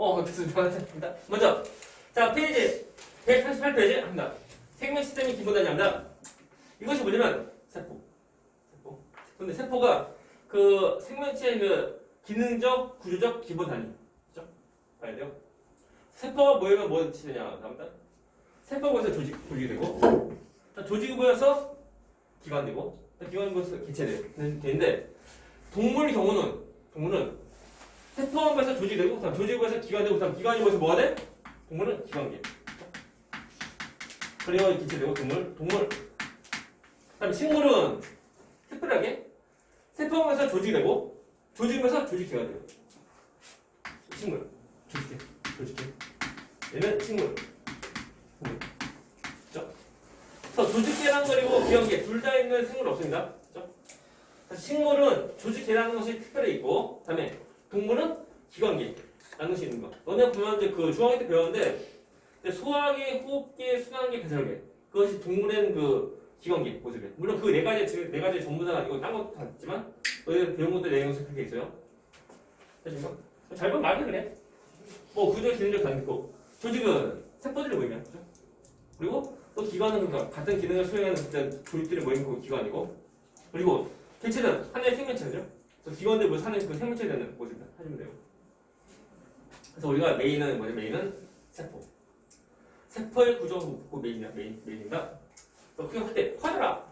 좋습니다. 먼저, 자, 페이지 188페이지 합니다. 생명 시스템이 기본단위 합니다. 이것이 뭐냐면 세포. 근데 세포가 그 생명체의 그 기능적, 구조적 기본 단위죠. 봐야 돼요. 세포가 모이면 뭐 치느냐 나옵니다. 세포가 모여서 조직이 되고, 조직이 모여서 기관이 되고, 기관이 모여서 개체되는데, 동물의 경우는 세포가 모여서 조직이 되고, 그다음 조직이 모여서 기관이 되고, 그다음 기관이 모여서 뭐가 돼? 동물은 기관계. 그리고 기체되고 동물. 그다음에 식물은 특별하게 세포가 모여서 조직이 되고, 조직이 모여서 조직계가 돼요. 식물, 조직계. 얘는 식물. 그래서 조직계라는 거리고 기관계 둘 다 있는 생물은 없습니다. 그렇죠? 식물은 조직계라는 것이 특별히 있고, 그다음에 동물은 기관계라는 것이 있는 거. 너네 보면 이제 그 중학교 때 배웠는데 소화계, 호흡계, 순환계, 배설계 그것이 동물의 그 기관계 모습이에요. 물론 그 네 가지 전부 다 아니고 딴 것도 다 있지만 너희 배운 것들 내용에서 그렇게 있어요. 잘 보면 말도 그래. 뭐 구조 기능적 다 있고 조직은 세포들이 모이면 그렇죠? 그리고 또 기관은 그러니까 같은 기능을 수행하는 조직들이 모이는 그 기관이고, 그리고 개체는 하나의 생명체죠. 그래서 기관들 뭐 사는 그 생명체에 되는 모습을 하시면 돼요. 그래서 우리가 메인은 뭐냐? 메인은 세포. 세포의 구조 그 메인입니다. 그게 할 때 커져라.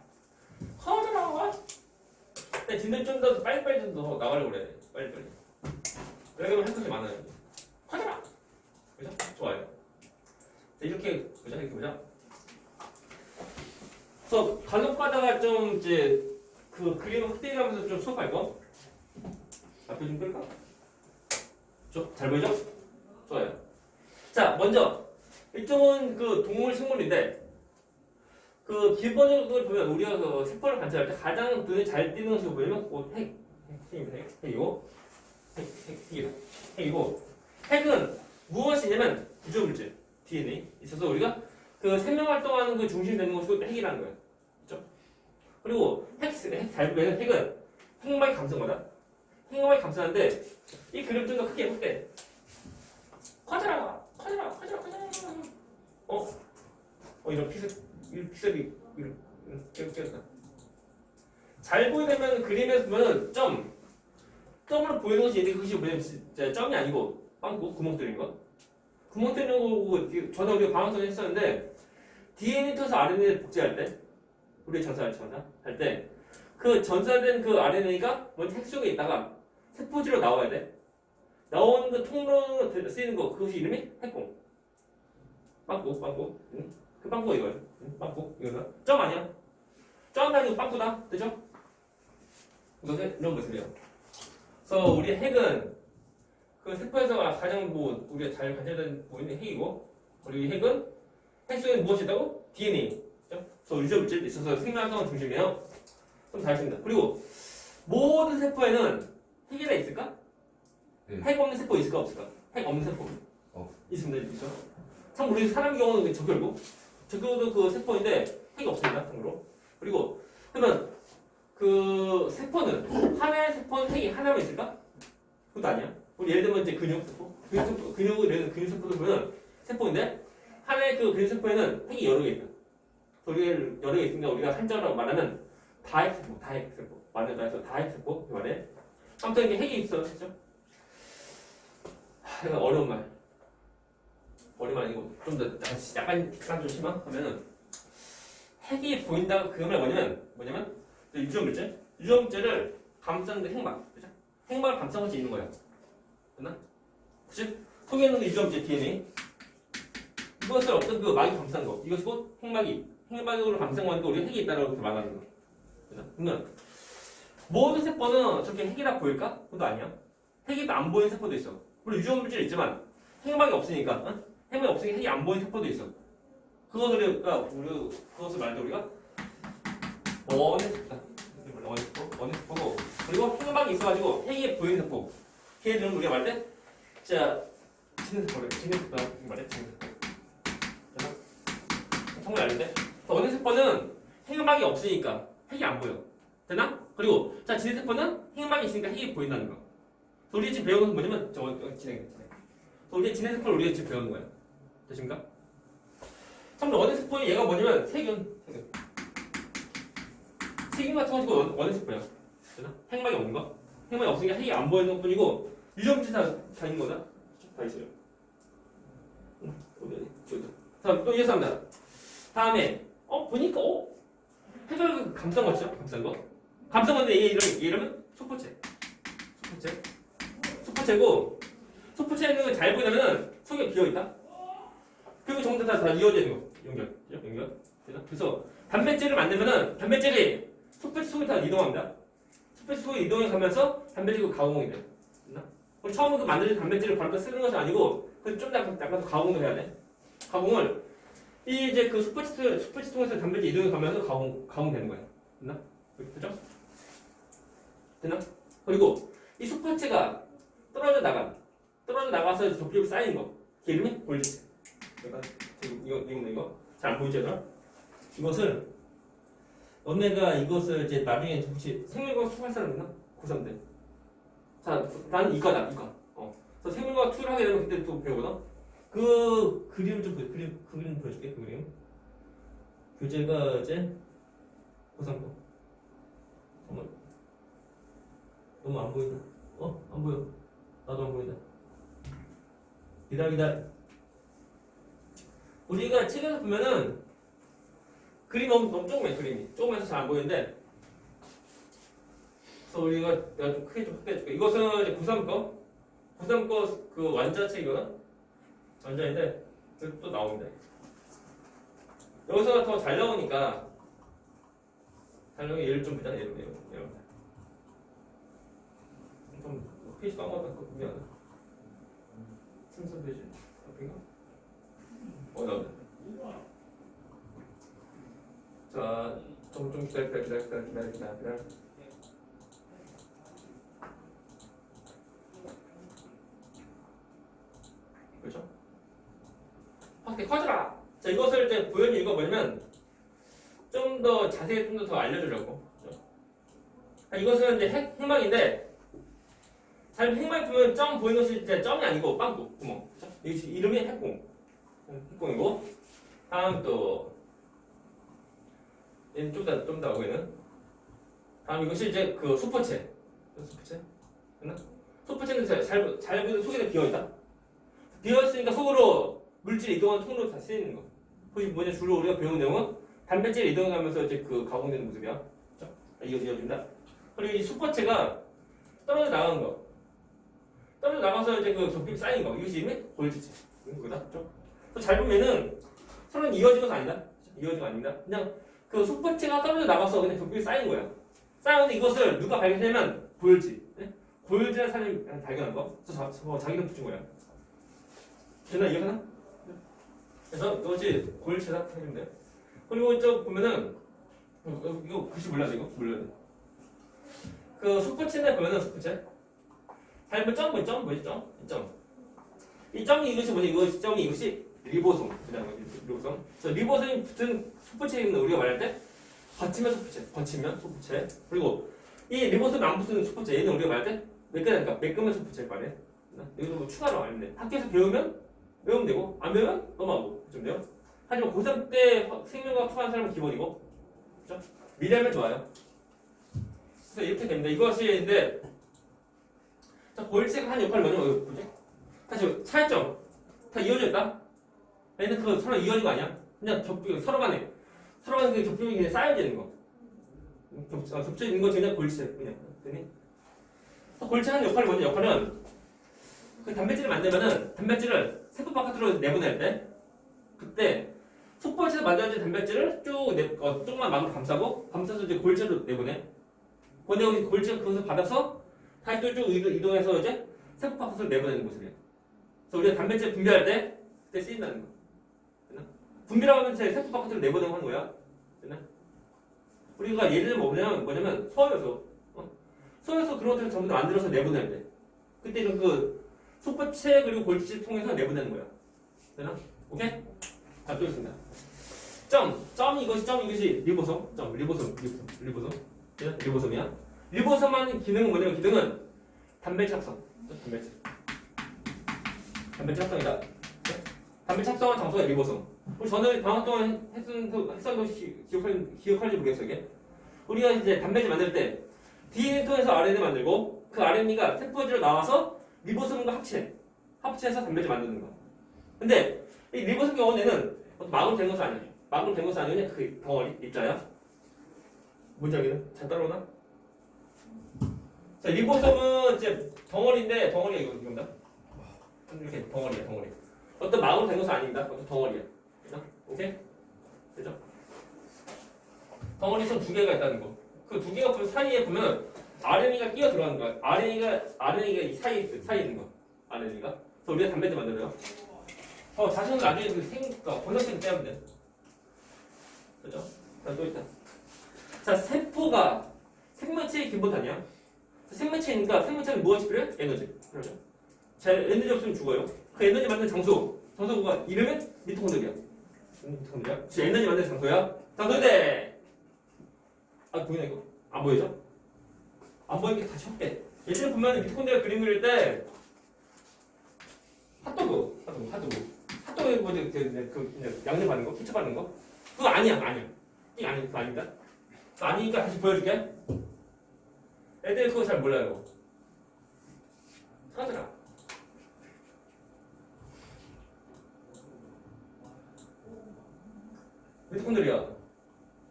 근데 진짜 좀 더 빨리빨리 좀 더 나가려고 그래. 빨리빨리. 그러면 할 것이 많아요. 커져라. 그죠? 좋아요. 이렇게 보자. 그래서 간혹 가다가 좀 이제 그 그림 확대하면서 좀 수업할 거. 앞에 좀 끌까? 잘 보이죠? 좋아요. 자, 먼저 이쪽은 그 동물 생물인데 그 기본적으로 보면 우리가 그 세포를 관찰할 때 가장 눈에 잘 띄는 것이 보면 핵이고, 핵은 무엇이냐면 구조물질 DNA 있어서 우리가 그 생명 활동하는 그 중심이 되는 것이 핵이라는 거예요. 그렇죠? 그리고 잘 보면 핵은 핵막이 감성거다. 핵막이 감성하는데 이 그림 좀 더 크게 해볼게. 커져라. 이런 픽셀이 이렇게 잘 보이려면 그림에서 보면 점으로 보이는 것이 있는데 그것이 뭐냐면 진짜 점이 아니고 빵꾸 구멍 뚫린 거. 구멍 뚫린 거고 전에 우리가 방황선을 했었는데 DNA 터서 RNA 복제할 때 우리 전사할 때 그 전사된 그 RNA가 먼저 핵 속에 있다가 세포지로 나와야 돼. 나오는 그 통로로 쓰이는 거 그것이 이름이 핵공. 빵꾸. 그 빵꾸가 이거예요. 빵꾸 이거는 점 아니야? 점 아니고 빵꾸다. 되죠? 이런 모습이에요. 그래서 우리 핵은 그 세포에서 가장 우리가 잘 관찰된 보이는 핵이고, 그리고 핵은 핵 속에 무엇이 있다고? DNA. 그래서 유전물질이 있어서 생명활동을 중심이에요. 좀 다 했습니다. 그리고 모든 세포에는 핵이 다 있을까? 핵 없는 세포 있을까 없을까? 핵 없는 세포 있습니다. 있죠? 참 우리 사람 경우는 적혈구. 적혈구도 그 세포인데 핵이 없습니다. 참고로. 그리고 그러면 그 세포는 하나의 세포는 핵이 하나만 있을까? 그것도 아니야. 우리 예를 들면 이제 근육세포. 근육세포도 보면 세포인데 하나의 그 근육세포에는 핵이 여러 개 있다. 여러 개 있으니까 우리가 한자로 말하면 다핵세포. 말을 해서 다핵세포 말해. 아무튼 이게 핵이 있어, 그렇죠? 어려운 말. 아니고 좀 더 약간 좀 심하면은 핵이 보인다. 그 말 뭐냐면 유전물질을 감싸는 게 핵막, 그죠? 핵막을 감싸는 것이 있는 거야. 됐나? 그치? 속에 있는 게 유전물질 DNA. 이것을 어떤 그 막이 감싼 거. 이것이 곧 핵막으로 감싼 거니까 우리가 핵이 있다라고 이렇게 말하는 거. 그러면 모든 세포는 저렇게 핵이라 보일까? 그것도 아니야. 핵이 안 보이는 세포도 있어. 물론 유전물질이 있지만 핵막이 없으니까, 핵막이 없으니까 핵이 안 보이는 세포도 있어. 그것을 말할 때 우리가 원핵세포고, 그리고 핵막이 있어가지고 핵이 보이는 세포. 걔들은 우리가 말할 때 진짜 진핵세포 말해. 진핵세포. 정말 아는데 원핵세포는 핵막이 없으니까 핵이 안 보여. 되나? 그리고 자 진핵세포는 핵막이 있으니까 핵이 보인다는 거. 우리 지금 배우는 건 뭐냐면 진핵. 우리 진행세포를 우리가 지금 배우는 거야. 되십니까? 참고로 원행세포의 얘가 뭐냐면 세균 같은 거 가지고 원행세포야. 되나? 핵막이 없는 거? 핵막이 없으니까 핵이 안 보이는 것 뿐이고 유전체 다 있는 거다. 다 있어요. 자, 또 이어서 합니다. 다음에 보니까 해결 감싼 거죠? 감싼 거. 감싼 건데 얘 이러면 소포체. 소포체고 소포체는 잘 보이려면 속에 비어 있다. 그리고 전부 다 이어져 있는 거. 연결. 되나? 그래서 단백질을 만들면은 단백질이 소포체 속에 다 이동합니다. 소포체 속에 이동해 가면서 단백질이 가공이 돼. 됐나? 그럼 처음부터 만들어진 단백질을 바로 쓰는 것이 아니고 좀 약간 더 가공을 해야 돼. 가공을 이제 그 스포츠 통해서 단백질 이동해 가면서 가공되는 거예요. 됐나? 그죠? 됐나? 그리고 이 스포츠가 떨어져 나가서 접촉이 쌓인 거. 그 이름이 골지체. 이거 잘 안 보이죠, 얘들아? 너네가 이것을 이제 나중에 혹시 생명과학 2 할 사람 있나? 고3 때. 자, 나는 이과다. 그래서 생명과학 2를 하게 되면 그때 또 배우거든. 그 그림을 좀 그 그림 보여줄게. 그 그림. 교재가 이제 고3 거. 잠깐만. 너무 안 보인다. 안 보여. 나도 안 보인다. 기다려. 우리가 책에서 보면은 그림이 너무 조그매. 그림이 조그매서 잘 안 보이는데. 그래서 내가 좀 크게 해줄게. 이것은 이제 고3 거 그 완자책이거든. 완자인데 또 나옵니다. 여기서 더 잘 나오니까 예를 좀 보자. 예를. 좀 페이지 까먹었다. 미안해. 순서 페이지 앞인가? 나온다. 자, 좀 기다려. 그렇죠? 확대 커져라. 자, 이것을 이제 구현이 이거 뭐냐면 좀 더 자세히 좀 더 알려주려고. 이것은 이제 핵막인데 잘 핵막 보면 점 보이는 것이 이제 점이 아니고 빵구 구멍. 이름이 핵공이고. 다음 또 얘는 좀 더 하고는. 다음 이것이 이제 그 소포체. 됐나? 소포체는 잘 보이는 속에 비어 있다. 비어 있으니까 속으로 물질 이동하는 통로로 다 쓰이는 거. 그게 뭐냐 주로 우리가 배운 내용은 단백질 이동하면서 이제 그 가공되는 모습이야. 그렇죠? 이어진다. 그리고 이 소포체가 떨어져 나가는 거. 떨어져 나가서 이제 그 접촉이 쌓인 거. 이것이 이름이 골지체. 이거다. 그렇죠? 잘 보면은 서로 이어진 것은 아니다. 이어진 거 아닙니다. 그냥 그 소포체가 떨어져 나가서 그냥 접촉이 쌓인 거야. 쌓였는데 이것을 누가 발견하면 골지. 네? 골지라는 사람이 발견한 거. 그래서 자기 이름 붙인 거야. 되나 이해가나? 그래서 이것이 골지다 해주면 돼. 그리고 저 보면은 이거 글씨 몰라도 이거 몰라야 돼. 그 소포체인데 보면은 소포체. 잘 보면 점 뭐지 점. 이 점이 이것이 뭐지? 이것이 리보솜. 그냥 리보솜. 그래서 리보솜이 붙은 소포체는 우리가 말할 때 거치면 소포체. 그리고 이 리보솜이 안 붙은 소포체 얘는 우리가 말할 때 매끈한 소포체를 말해. 이거 뭐 추가로 알면 돼. 학교에서 배우면 되고 안 배우면 넘어가고 좀 돼요. 하지만 고3 때 생명과학 투하는 사람은 기본이고, 그렇죠? 미리 하면 좋아요. 그래서 이렇게 됩니다. 이것이인데, 자 골지가 한 역할이 뭐냐면 뭐지? 다시 차이점 다 이어져 있다. 얘는 그 서로 이어진 거 아니야? 그냥 서로 간에 그 겹겹이 그냥 쌓여지는 거. 겹쳐 있는 거 그냥 골지 그냥. 골지 하는 역할이 뭐냐? 역할은 그 단백질을 만들면은 단백질을 세포 바깥으로 내보낼 때 그때 소포체에서 만들어진 단백질을 조금만 막으로 감싸서 이제 골체로 내보내. 근데 골체가 그것을 받아서 다시 또 쭉 이동해서 이제 세포 바깥으로 내보내는 모습이에요. 그래서 우리가 단백질 분비할 때 그때 쓰인다는 거. 됐나? 분비라고 하면 세포 바깥으로 내보내고 하는 거야. 됐나? 우리가 예를 들면 뭐냐면 소화효소. 소화효소 그런 것들을 전부 다 만들어서 내보낼 때 그때는 그 소포체 그리고 골지를 통해서 내보내는 거야. 되나? 오케이? 자, 또 있습니다. 이것이 리보솜. 리보솜이야. 리보솜 하는 기능은 뭐냐면 기능은 단백질 합성. 단백질 합성이다. 단백질 합성한 장소가 리보솜. 우리 전에 방학 동안 했던 거 기억할지 모르겠어 이게. 우리가 이제 단백질 만들 때 DNA 통해서 RNA 만들고 그 RNA가 세포지로 나와서 리보솜과 합체해서 단백질 만드는 거야. 근데 이 리보솜 경우에는 막으로 된 것은 아니에요. 막으로 된 것은 아니고 그냥 그 덩어리 입자야. 뭔지 알겠네? 잘 따라오나? 자, 리보솜은 이제 덩어리인데 덩어리가 이겁니다. 이렇게 덩어리야, 덩어리. 어떤 막으로 된 것은 아닙니다. 어떤 덩어리야. 그죠? 오케이? 그죠? 덩어리 선 두 개가 있다는 거. 그 두 개가 사이에 보면 RNA가 끼어 들어가는 거야. RNA가 이 사이에 있는 거. RNA가. 그래서 우리가 단백질 만들어요. 자신은 나중에 번역생 떼면 돼. 그죠? 자, 또 있다. 자, 세포가 생명체의 기본단위야. 생명체니까 생명체는 무엇이 필요해? 에너지. 그렇죠? 자, 에너지 없으면 죽어요. 그 에너지 만드는 장소가 이름은 미토콘드리아. 미토콘드리아? 지 에너지 만드는 장소야. 장소인데 보이나 이거? 안 보이죠? 안 보이게 다시 할게. 예전에 보면 미토콘드리아 그림 그릴 때 핫도그 뭐지? 그 양념 바는 거, 케첩 바는 거? 그거 아니야. 이거 아니, 그거 아닙니다. 그거 아니니까 다시 보여줄게. 애들 그거 잘 몰라요. 찾아라. 미토콘드리아.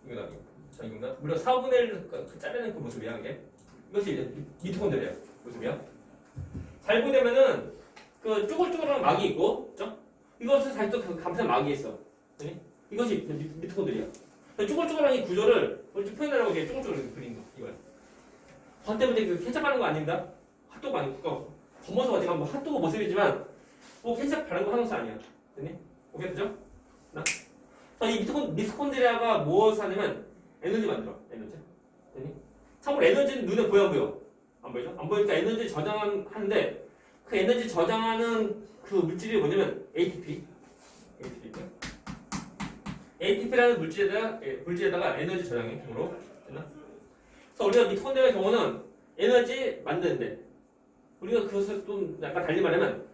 이거다. 자, 이겁니다. 무려 4분의 1 자르는 그 모습이야, 이게. 이것이 이제 미토콘드리아 모습이야. 잘 보려면은 그 쭈글쭈글한 막이 있고, 그죠? 이것을 다시 또 그 감싼 막이 있어. 이것이 미토콘드리아. 쭈글쭈글한 이 구조를 좀 표현하려고 이렇게 쭈글쭈글 그린 거, 이거야. 저 때문에 그 케첩 바른 거 아닙니다. 핫도그 아니고, 겉모습 어디가 뭐 핫도그 모습이지만, 뭐 케첩 바른 거 하는 것이 아니야. 됐니? 오케이, 그죠? 이 미토콘드리아가 무엇을 하냐면, 에너지 만들어, 에너지. 됐니? 참고로 에너지는 눈에 보여 안 보여? 안 보이죠? 안 보이니까 에너지 저장하는데, 그 에너지 저장하는 그 물질이 뭐냐면 ATP라는 물질에다가 에너지 저장해 힘으로. 됐나? 그래서 우리가 미토콘드리아의 경우는 에너지 만드는데 우리가 그것을 좀 약간 달리 말하면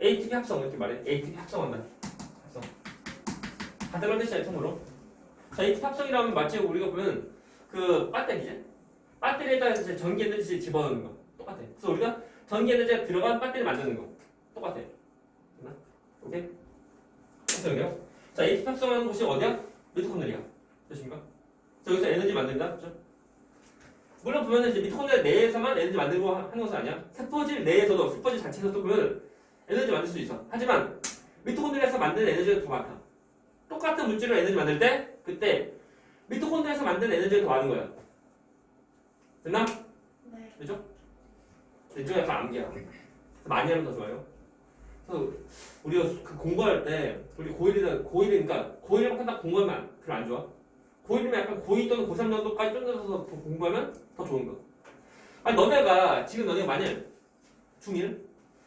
ATP 합성 이렇게 말해. ATP 합성한다. 합성. 다들 뜻이야 통으로. 자, ATP 합성이라면 마치 우리가 보면 그 배터리지. 배터리에다가 이제 전기 에너지 집어넣는 거 똑같아. 그래서 우리가 전기 에너지가 들어간 배터리 만드는 거 똑같아. 됐나? 오케이? 합성이요. 자, ATP 합성하는 곳이 어디야? 미토콘드리아. 되십니까? 자, 여기서 에너지 만든다. 그렇죠? 물론 보면 이제 미토콘드리아 내에서만 에너지 만들고 하는 것은 아니야. 세포질 내에서도 세포질 자체에서도 보면 에너지 만들 수 있어. 하지만 미토콘드리아에서 만드는 에너지가 더 많다. 똑같은 물질로 에너지 만들 때 그때 미토콘드리아에서 만드는 에너지가 더 많은 거야. 됐나? 네. 그죠? 이쪽 약간 암기야. 많이 하면 더 좋아요. 그래서 우리가 그 공부할 때 우리 고1이니까 고1만큼 딱 공부하면 별로 안 좋아. 고1이면 약간 고2 또는 고3 정도까지 좀 더 공부하면 더 좋은 거. 아니 지금 너네가 만약 중1?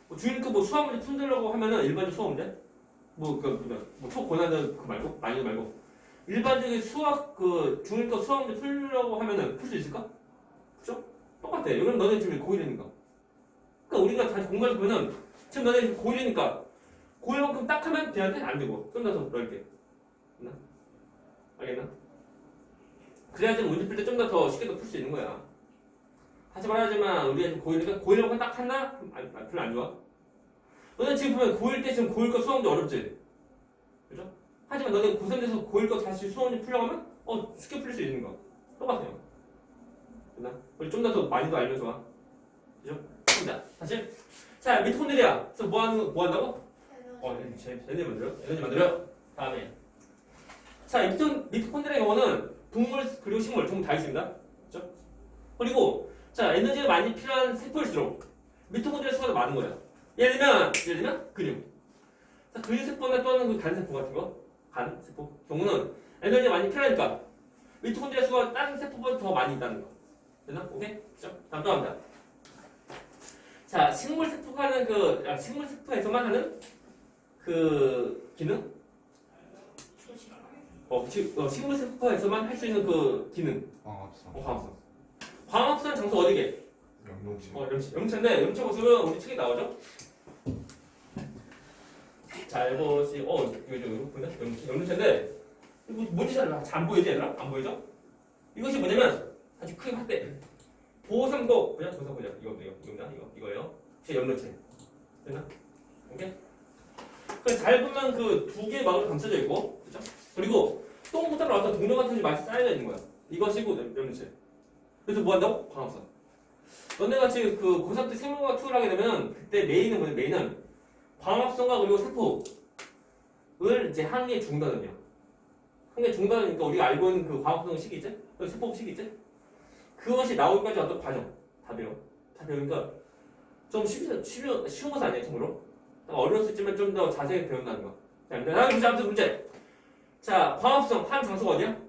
중1그 뭐 수학 문제 풀려고 하면은 일반적 수학 문제? 뭐 초고난도 그 말고 난이도 말고 일반적인 수학 그 중1 거 수학 문제 풀려고 하면은 풀 수 있을까? 그죠? 똑같아. 이건 너네 지금 고1이니까. 그러니까 우리가 다시 공부할 보면은 지금 너네 고1이니까 고1만큼 딱 하면 되는데 안 되고 좀 더 넓게. 알겠나? 그래야지 문제 풀 때 좀 더 쉽게 풀 수 있는 거야. 다시 말하지만 우리가 지금 고1이니까 고1만큼 딱 하나? 별로 안 좋아. 너네 지금 보면 고1 때 지금 고1 거 수학 문제 어렵지? 그죠? 하지만 너네 고3 돼서 고1 거 다시 수학 문제 풀려고 하면 쉽게 풀릴 수 있는 거. 똑같아요. 됐나? 우리 좀 더 많이 더 알면 좋아. 그죠? 자, 다시. 자, 미토콘드리아. 그래서 뭐 한다고? 에너지 만들어요. 다음에. 자, 미토콘드리아의 경우는 동물 그리고 식물 전부 다 있습니다. 그죠? 그리고, 자, 에너지가 많이 필요한 세포일수록 미토콘드리아 수가 더 많은 거예요. 예를 들면, 근육. 자, 근육세포나 또는 그 간세포 같은 거. 간세포. 경우는 에너지가 많이 필요하니까 미토콘드리아 수가 다른 세포보다 더 많이 있다는 거. 됐나? 오케이? 그죠? 다음 또 합니다. 자, 식물세포에서만 하는 그 기능? 식물세포에서만 할 수 있는 그 기능. 광합성. 광합성 장소 어디게? 영농체. 염체인데 염체 모습은 우리 책에 나오죠? 잘 보시. 이거 보이나? 연료체인데 뭔지 잘 안 보이지 얘들아? 안 보이죠? 이것이 뭐냐면 아주 크게 확대. 보상도 그냥 보상 이겁니다. 이거예요. 제 연료체. 됐나? 오케이? 잘 보면 그 두 개의 막으로 감싸져 있고, 그죠? 그리고 똥부터 나와서 동력 같은 게 많이 쌓여져 있는 거야. 이것이고 연료체. 그래서 뭐 한다고? 광합성. 너네 같이 그 고3 때 생명과학 투어를 하게 되면 그때 메인은 뭐냐? 메인은 광합성과 그리고 세포를 이제 한 개의 중단은요. 한 개의 중단이니까 우리가 알고 있는 그 광합성 식이지? 그 세포 식이지? 그것이 나오기까지 어떤 과정 다 배워. 다 배우니까 좀 쉬운 것은 아니에요, 참고로. 어려울 수 있지만 좀 더 자세히 배운다는 거. 자, 아무튼 문제. 자, 광합성 한 장소가 어디야?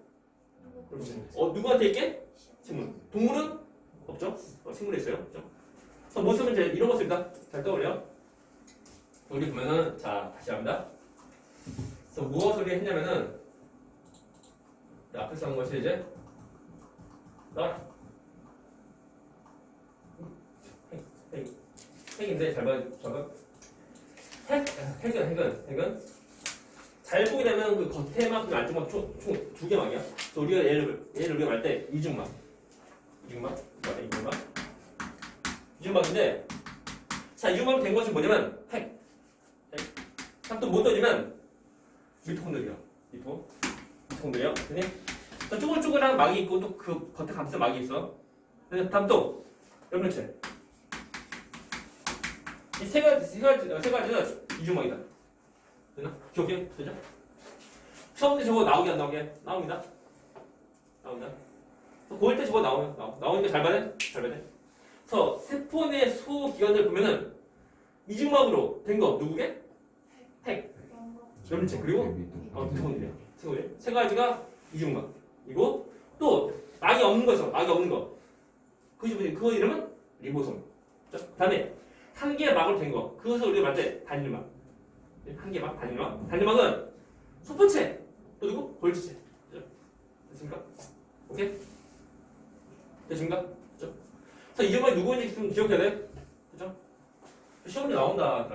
누구한테 있게? 식물. 동물은 없죠? 식물에 있어요. 그죠? 그래서 뭐 쓰면 이제 이런 거 씁니다. 잘 떠올려. 우리 보면은 자 다시 합니다. 그래서 무엇을 했냐면은 앞에서 한 것이 이제 핵인데 잘 봐. 핵은 잘 보게 되면 그 겉에막 그 안쪽막 총 두 개 막이야. 그래서 우리가 얘를 우리가 말 때 이중막. 이중막인데 자 이중막 된 것이 뭐냐면 핵. 또 못 떠지면 미토콘드리아. 미토콘드리아. 그니 쪼글쪼글한 막이 있고 또 그 겉에 감싼 막이 있어. 다음 또 연료체. 이 세 가지는 이중막이다. 되나? 기억해? 되죠? 처음부터 저거 나오게 안 나오게? 나옵니다. 고일 때 저거 나오니까 잘 봐야 돼? 그래서 세포 내 소기관을 보면은 이중막으로 된 거 누구게? 핵. 연료체. 그리고 미토콘드리아. 세 가지가 이중막이고 또 막이 없는 거죠. 막이 없는 거. 그거 이름은 리보솜. 그 다음에 한 개의 막으로 된 거. 그것을 우리가 말 때 단일막. 한 개 막, 단일막. 단일막은 소포체. 또 누구? 골지체. 됐습니까? 오케이? 됐습니까? 그죠? 그래서 이중막이 누구인지 좀 기억해야 돼. 그죠? 시험에 나온다.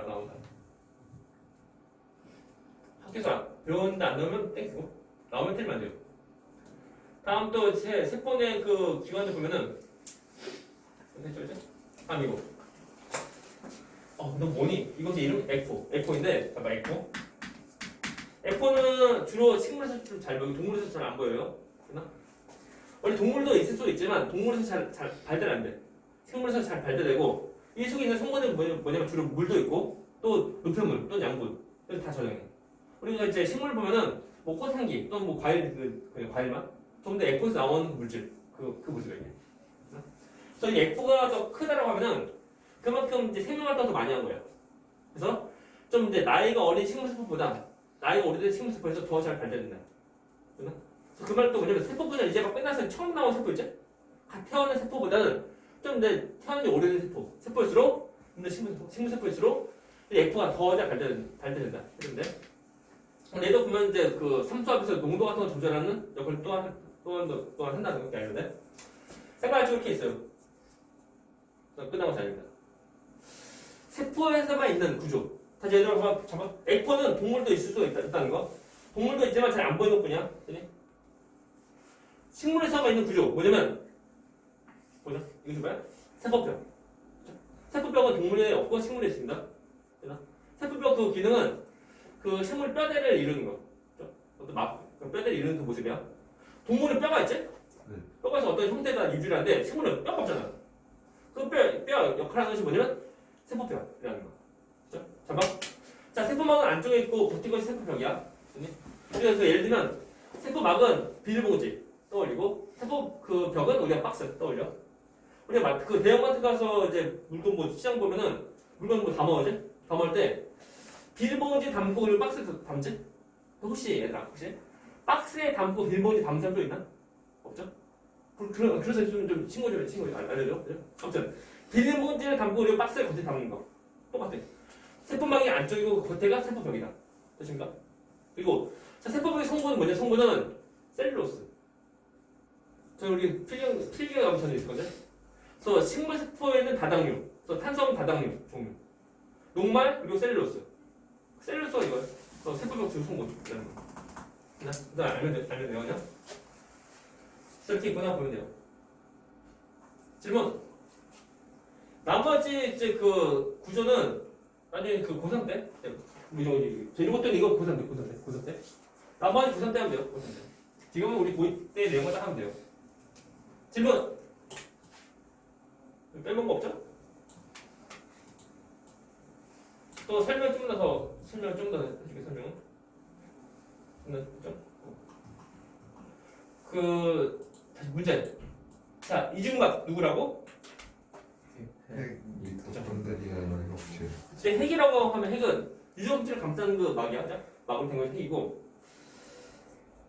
학교에서 배웠는데 안 나오면 땡큐고. 나오면 틀리면 안 돼요. 다음 또 세포 내 그 기관을 보면은 됐죠? 이거. 너 뭐니? 이것이 이름 에코인데, 봐봐, 에코. 에코는 주로 식물에서 좀 잘 보이고 동물에서 잘 안 보여요. 그나? 원래 동물도 있을 수 있지만 동물에서 잘 발달 안 돼. 식물에서 잘 발달되고 이 속에 있는 성분은 뭐냐면 주로 물도 있고 또 노폐물, 또 양분, 다 저장해. 우리가 이제 식물 보면은 뭐 꽃향기, 또 뭐 과일 과일만, 좀 더 에코에서 나오는 물질, 그 물질이 있네. 그래서 이 에코가 더 크다라고 하면은 그만큼 이제 생명활동도 많이 한 거예요. 그래서 좀 이제 나이가 어린 식물세포보다 나이가 오래된 식물세포에서 더 잘 발달된다. 그래서 그 말도 뭐냐면 세포분열 이제 막 끝나서 처음 나온 세포 있지? 태어난 세포보다는 좀 이제 태어난 지 오래된 세포일수록 식물세포일수록 에코가 더 잘 발달된다. 그런데 얘도 보면 이제 그 삼수합에서 농도 같은 거 조절하는 역할을 또한 한다는 게 아닌데 생각할 이렇게 있어요. 끝나고 자입니다. 세포에서만 있는 구조. 다시 예를 들어 잠깐 에코는 동물도 있을 수 있다는 거. 동물도 있지만 잘 안 보이는 것뿐이야. 식물에서만 있는 구조. 뭐냐면 보자. 이거 좀 봐요. 세포뼈. 세포뼈가 동물에 없고 식물에 있습니다. 세포뼈 그 기능은 그 식물 뼈대를 이루는 거. 어떤 뼈대를 이루는 그 모습이야. 동물은 뼈가 있지? 뼈가 있어 어떤 형태가 유지를 하는데 식물은 뼈가 없잖아. 그 뼈 역할을 하는 것이 뭐냐면 세포뼈라는 거. 그죠? 잠깐. 자, 세포막은 안쪽에 있고 겉에 것이 세포벽이야. 그래서 예를 들면 세포막은 비닐봉지 떠올리고 세포 그 벽은 우리가 박스 떠올려. 우리가 그 대형마트 가서 이제 물건 뭐 시장 보면은 물건 뭐 담아오지? 담을 때 비닐봉지 담고 그리고 박스에 담지? 혹시 얘들아 혹시 박스에 담고 비닐봉지 담는 사람 또 있나? 없죠? 그래서 좀 친구 알려줘. 아무튼 비닐봉지를 담고 그리고 박스에 겉에 담는 거 똑같아. 세포막이 안쪽이고 겉에가 세포벽이다. 됐습니까? 그리고 자, 세포벽의 성분은 뭐냐? 성분은 셀룰로스. 저 우리 필기가 가면 전에 있을 건데. 그래서 식물 세포에는 다당류, 그래서 탄수화물 다당류 종류, 녹말 그리고 셀룰로스 셀룰로스 이거 세포벽 주성분 이라는 거. 나 알면 돼요, 그냥. 이렇게 있거나 보면 돼요. 질문. 나머지 이제 그 구조는 나중에 그 고3 때, 이런 것들은 이거 고3 때. 나머지 고3 때 하면 돼요, 고3 때. 지금은 우리 고2 때 내용을 딱 하면 돼요. 질문. 빼먹은 거 없죠? 또 설명 좀 더 해줄게, 설명. 다시 문제. 자, 이중막 누구라고? 이제 핵이라고 하면 핵은 유전체를 감싸는 그 막이야. 막으로 된 건 핵이고.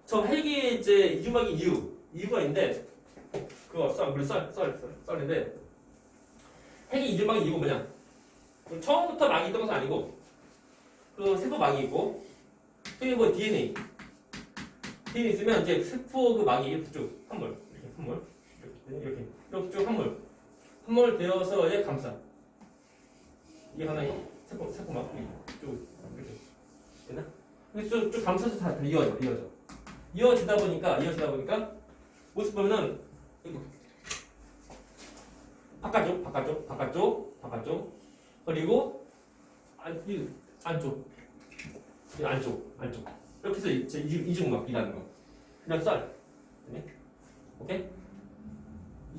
저 핵이 이제 이중막인 이유가 있는데, 그거 썰인데, 핵이 이중막인 이유가 뭐냐? 처음부터 막이 있던 것은 아니고, 그 세포 막이 있고, 그게 뭐 DNA 있으면 이제 세포 그 막이 이렇게 쭉 함몰, 이렇게 쭉 함몰 되어서 이제 감싸. 이게 하나의 세포 막 쭉 이렇게 되나? 그래서 쭉 감싸서 다 이어지다 보니까 모습 보면은 바깥쪽 그리고 안쪽 이렇게 해서 이제 이중막이라는 거. 그냥 썰. 네? 오케이?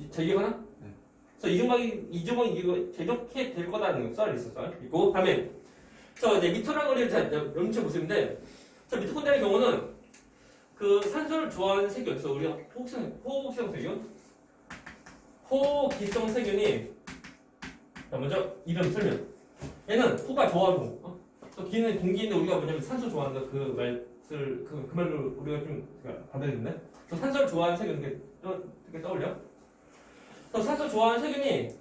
자, 이해가나? 네. 그래서 이중막이 이거 이렇게 될 거다는 거. 썰 있고 다음에 저 이제 미토라는 거를 염체 모습인데 저 미토콘드리아의 경우는 그 산소를 좋아하는 세균, 그래서 우리가 호기성 세균이 먼저 이름 설명. 얘는 호가 좋아하고 또 기는 공기인데 우리가 뭐냐면 산소 좋아한다 그 말을 우리가 좀 받아들였네. 또 산소를 좋아하는 세균 이렇게 떠올려. 또 산소 좋아하는 세균이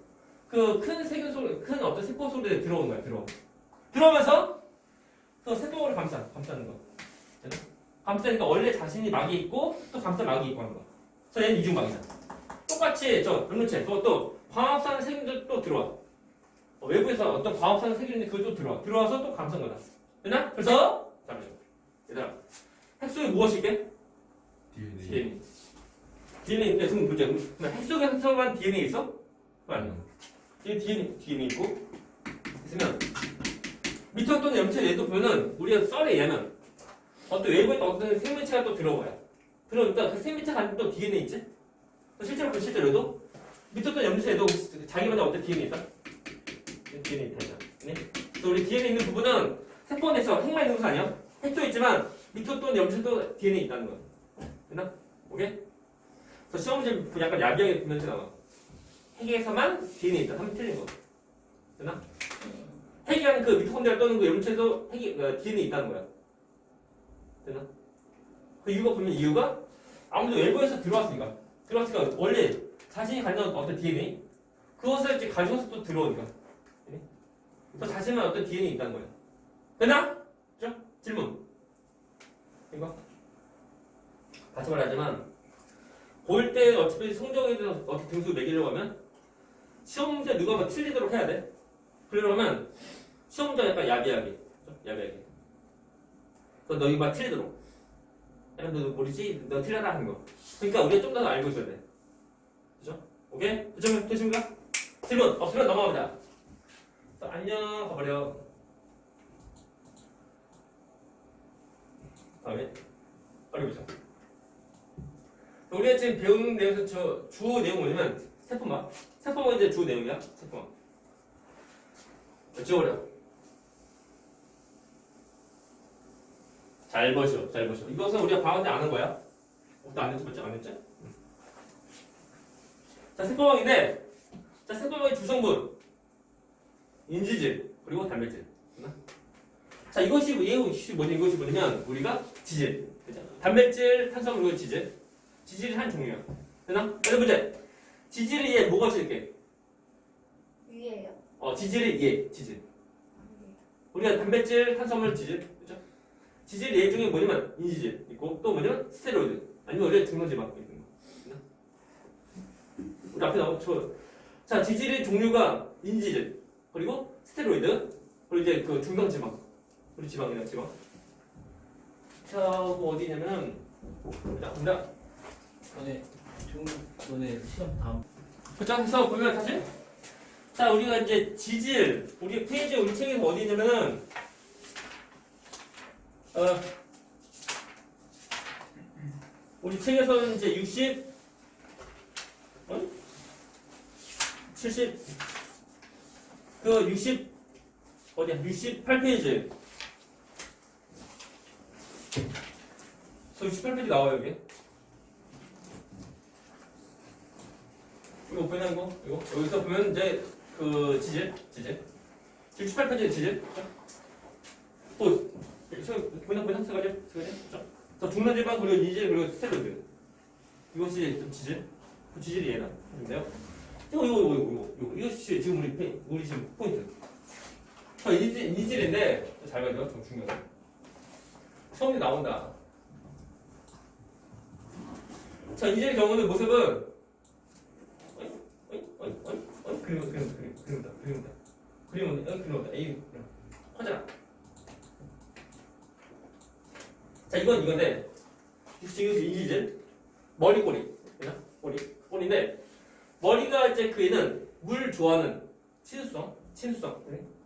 그 큰 세균 속에 큰 어떤 세포 속에 들어오는 거야. 들어오면서 또 세포를 감싸는 거. 감싸니까 원래 자신이 막이 있고 또 감싸 막이 있고 하는 거. 그래서 얘는 이중막이잖아. 똑같이 저 염료체 또 광합성 세균들 또 들어와. 외부에서 어떤 광합성 세균인데 그것도 들어와서 또 감싼 거다. 됐나? 그래서 잠시만. 얘들아, 핵 속에 무엇이게? DNA. 그럼 보자. 핵 속에서만 DNA 있어? 아니요. DNA 있고 있으면 미토 또는 염체 얘도 보면은 우리가 썰에 얘는 어떤 외부에 어떤 생명체가 또 들어와요. 들어오니까 그 생명체 안에 또 DNA 있지? 실제로도 미토 또는 염체에도 자기마다 어떤 DNA 있다? DNA 있다. 네? 그래서 우리 DNA 있는 부분은 세포 내에서 핵만 있는 것은 아니야. 핵도 있지만 미토 또는 염체도 DNA 있다는 거야. 됐나? 오케이? 그래서 시험 문제 약간 야비하게 보면서 나와. 핵에서만 DNA 있다. 하면 틀린 거. 됐나? 핵이라는 그 미토콘드리아 떠는 그 염체도 DNA 있다는 거야. 됐나? 그 이유가 아무래도 외부에서 들어왔으니까 원래 자신이 가진 어떤 DNA 그것을 이제 가지고서 또 들어오니까 또 자신만 어떤 DNA 있다는 거야. 됐나? 그죠? 질문. 이거 같이 말하자면 고1 때 어차피 성적에 대해서 어떻게 등수 매기려고 하면 시험 문제 누가 뭐 틀리도록 해야 돼. 그러려면 시험 문제 약간 야비하게. 그래서 너 이거 막 틀리도록. 야, 너 모르지? 너 틀려라 하는 거. 그러니까 우리가 좀 더 알고 있어야 돼. 그죠? 오케이? 됐습니까? 질문 없으면 넘어가보자. 안녕 가버려. 다음에 빨리 보자. 우리가 지금 배우는 내용에서 주 내용은 뭐냐면 세포막 이제 주 내용이야. 세포막 지워버려. 잘 보시오. 이것은 우리가 방학 때 아는 거야. 안 했지, 맞죠? 안 했지? 자, 세포막인데, 세포막의 주성분, 인지질, 그리고 단백질. 자, 이것이 뭐냐면, 우리가 지질. 단백질, 탄수화물, 그리고 지질. 지질이 한 종류야. 되나? 그래서 문제. 지질이 얘 뭐가 있을게? 위에요? 지질이 얘, 지질. 우리가 단백질, 탄수화물, 지질. 지질 얘 중에 뭐냐면 인지질 있고 또 뭐냐면 스테로이드 아니면 원래 중성지방 있는 거. 우리 앞에 나온 자 지질의 종류가 인지질 그리고 스테로이드 그리고 이제 그 중성지방 우리 지방이다 지방. 자, 뭐 어디냐면은 보자. 너네 시험 다음. 그쵸? 그래서 보면 사실 자 우리가 이제 지질 우리 페이지 우리 책에서 어디 있냐면은 우리 책에서는 이제 60 70 그 60 어디야 68페이지 68페이지 나와요 여기. 이거 보이나 이거? 여기서 보면 이제 그 지질 68페이지 지질 또 보이나 세 가지 자 중간지방 그리고 이질 그리고 스테로이드 이것이 좀 지질 그 지질이 얘나인데요. 이것이 지금 우리 지금 포인트. 이질인데 잘 봐요. 좀 중요해. 처음에 나온다. 자 이질의 경우는 모습은 그림다. 에이, 화잖아. 자, 이건데, 지금 인지질, 머리꼬리, 꼬리인데, 머리가 이제 그 얘는 물 좋아하는 친수성.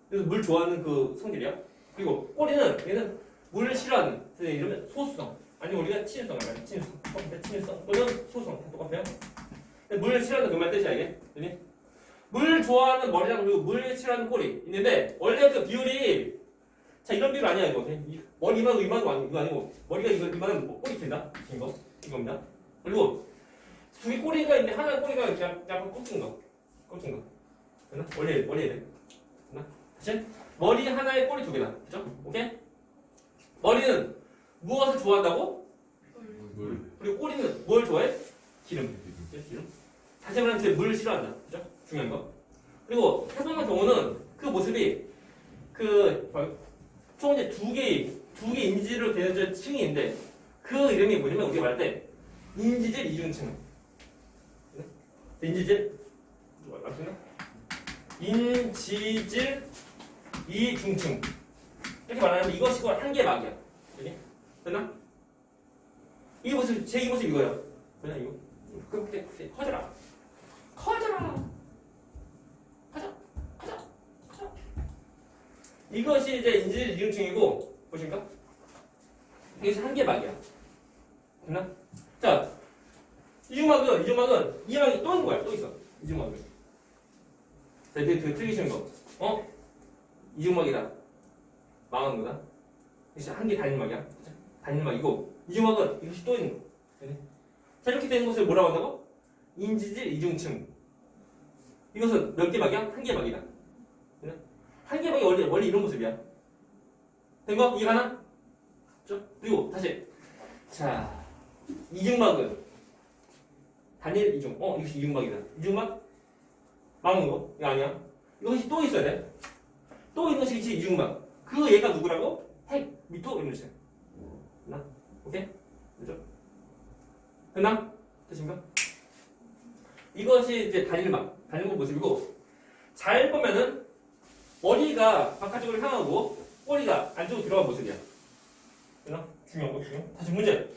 그래서 물 좋아하는 그 성질이야. 그리고 꼬리는 얘는 물 싫어하는, 이러면 소수성. 아니면 우리가 친수성 말이야. 친수성. 또는 소수성. 똑같아요. 물 싫어하는 그 말 뜻이야, 이게. 물 좋아하는 머리랑 그리고 물 싫어하는 꼬리 있는데 원래 그 비율이 자 이런 비율 아니야 이거 머리 이만하고 이거 아니고 머리가 이만하면 꼬리 길다 이겁니다. 그리고 두 개 꼬리가 있는데 하나 꼬리가 이렇게 약간 꺾인 거 됐나? 원래 됐나? 다시 머리 하나에 꼬리 두 개다 그죠? 오케이? 머리는 무엇을 좋아한다고? 물. 그리고 꼬리는 뭘 좋아해? 기름. 다시 말하면 물 싫어한다 그죠? 중요한 거. 그리고 해성의 경우는 그 모습이 총 이제 두 개 인지질로 되는 층이 있는데 그 이름이 뭐냐면 우리가 말할 때 인지질 이중층. 인지질 맞나? 인지질 이중층 이렇게 말하면 이것이 한 개 막이야. 됐나? 이 모습 제 모습 이거야. 그냥 이거 그렇게 커져라. 이것이 이제 인지질 이중층이고 보십니까? 이것이 한 개 막이야. 됐나? 자, 이중막은 이 막이 또 있는 거야. 또 있어. 이중막은. 자, 이게 되게 틀기 쉬운 거. 이중막이다. 망한 거다. 이것이 한 개 단일막이야. 단일막이고 이중막은 이것이 또 있는 거. 자, 이렇게 되는 것을 뭐라고 한다고? 인지질 이중층. 이것은 몇 개 막이야? 한 개 막이다. 한 개 막이 원래 이런 모습이야. 된 거? 이해가나? 그리고 다시. 자, 이중막은 단일 이중. 이것이 이중막이다. 이중막? 막은 거? 이거 아니야. 이것이 또 있어야 돼. 또 있는 것이 이중막. 그 얘가 누구라고? 핵, 미토, 이런 것이야. 됐나? 오케이? 그죠? 됐나? 됐습니까? 이것이 이제 단일막 모습이고, 잘 보면은 머리가 바깥쪽으로 향하고 꼬리가 안쪽으로 들어간 모습이야. 됐나? 중요한 거 중요. 다시 문제.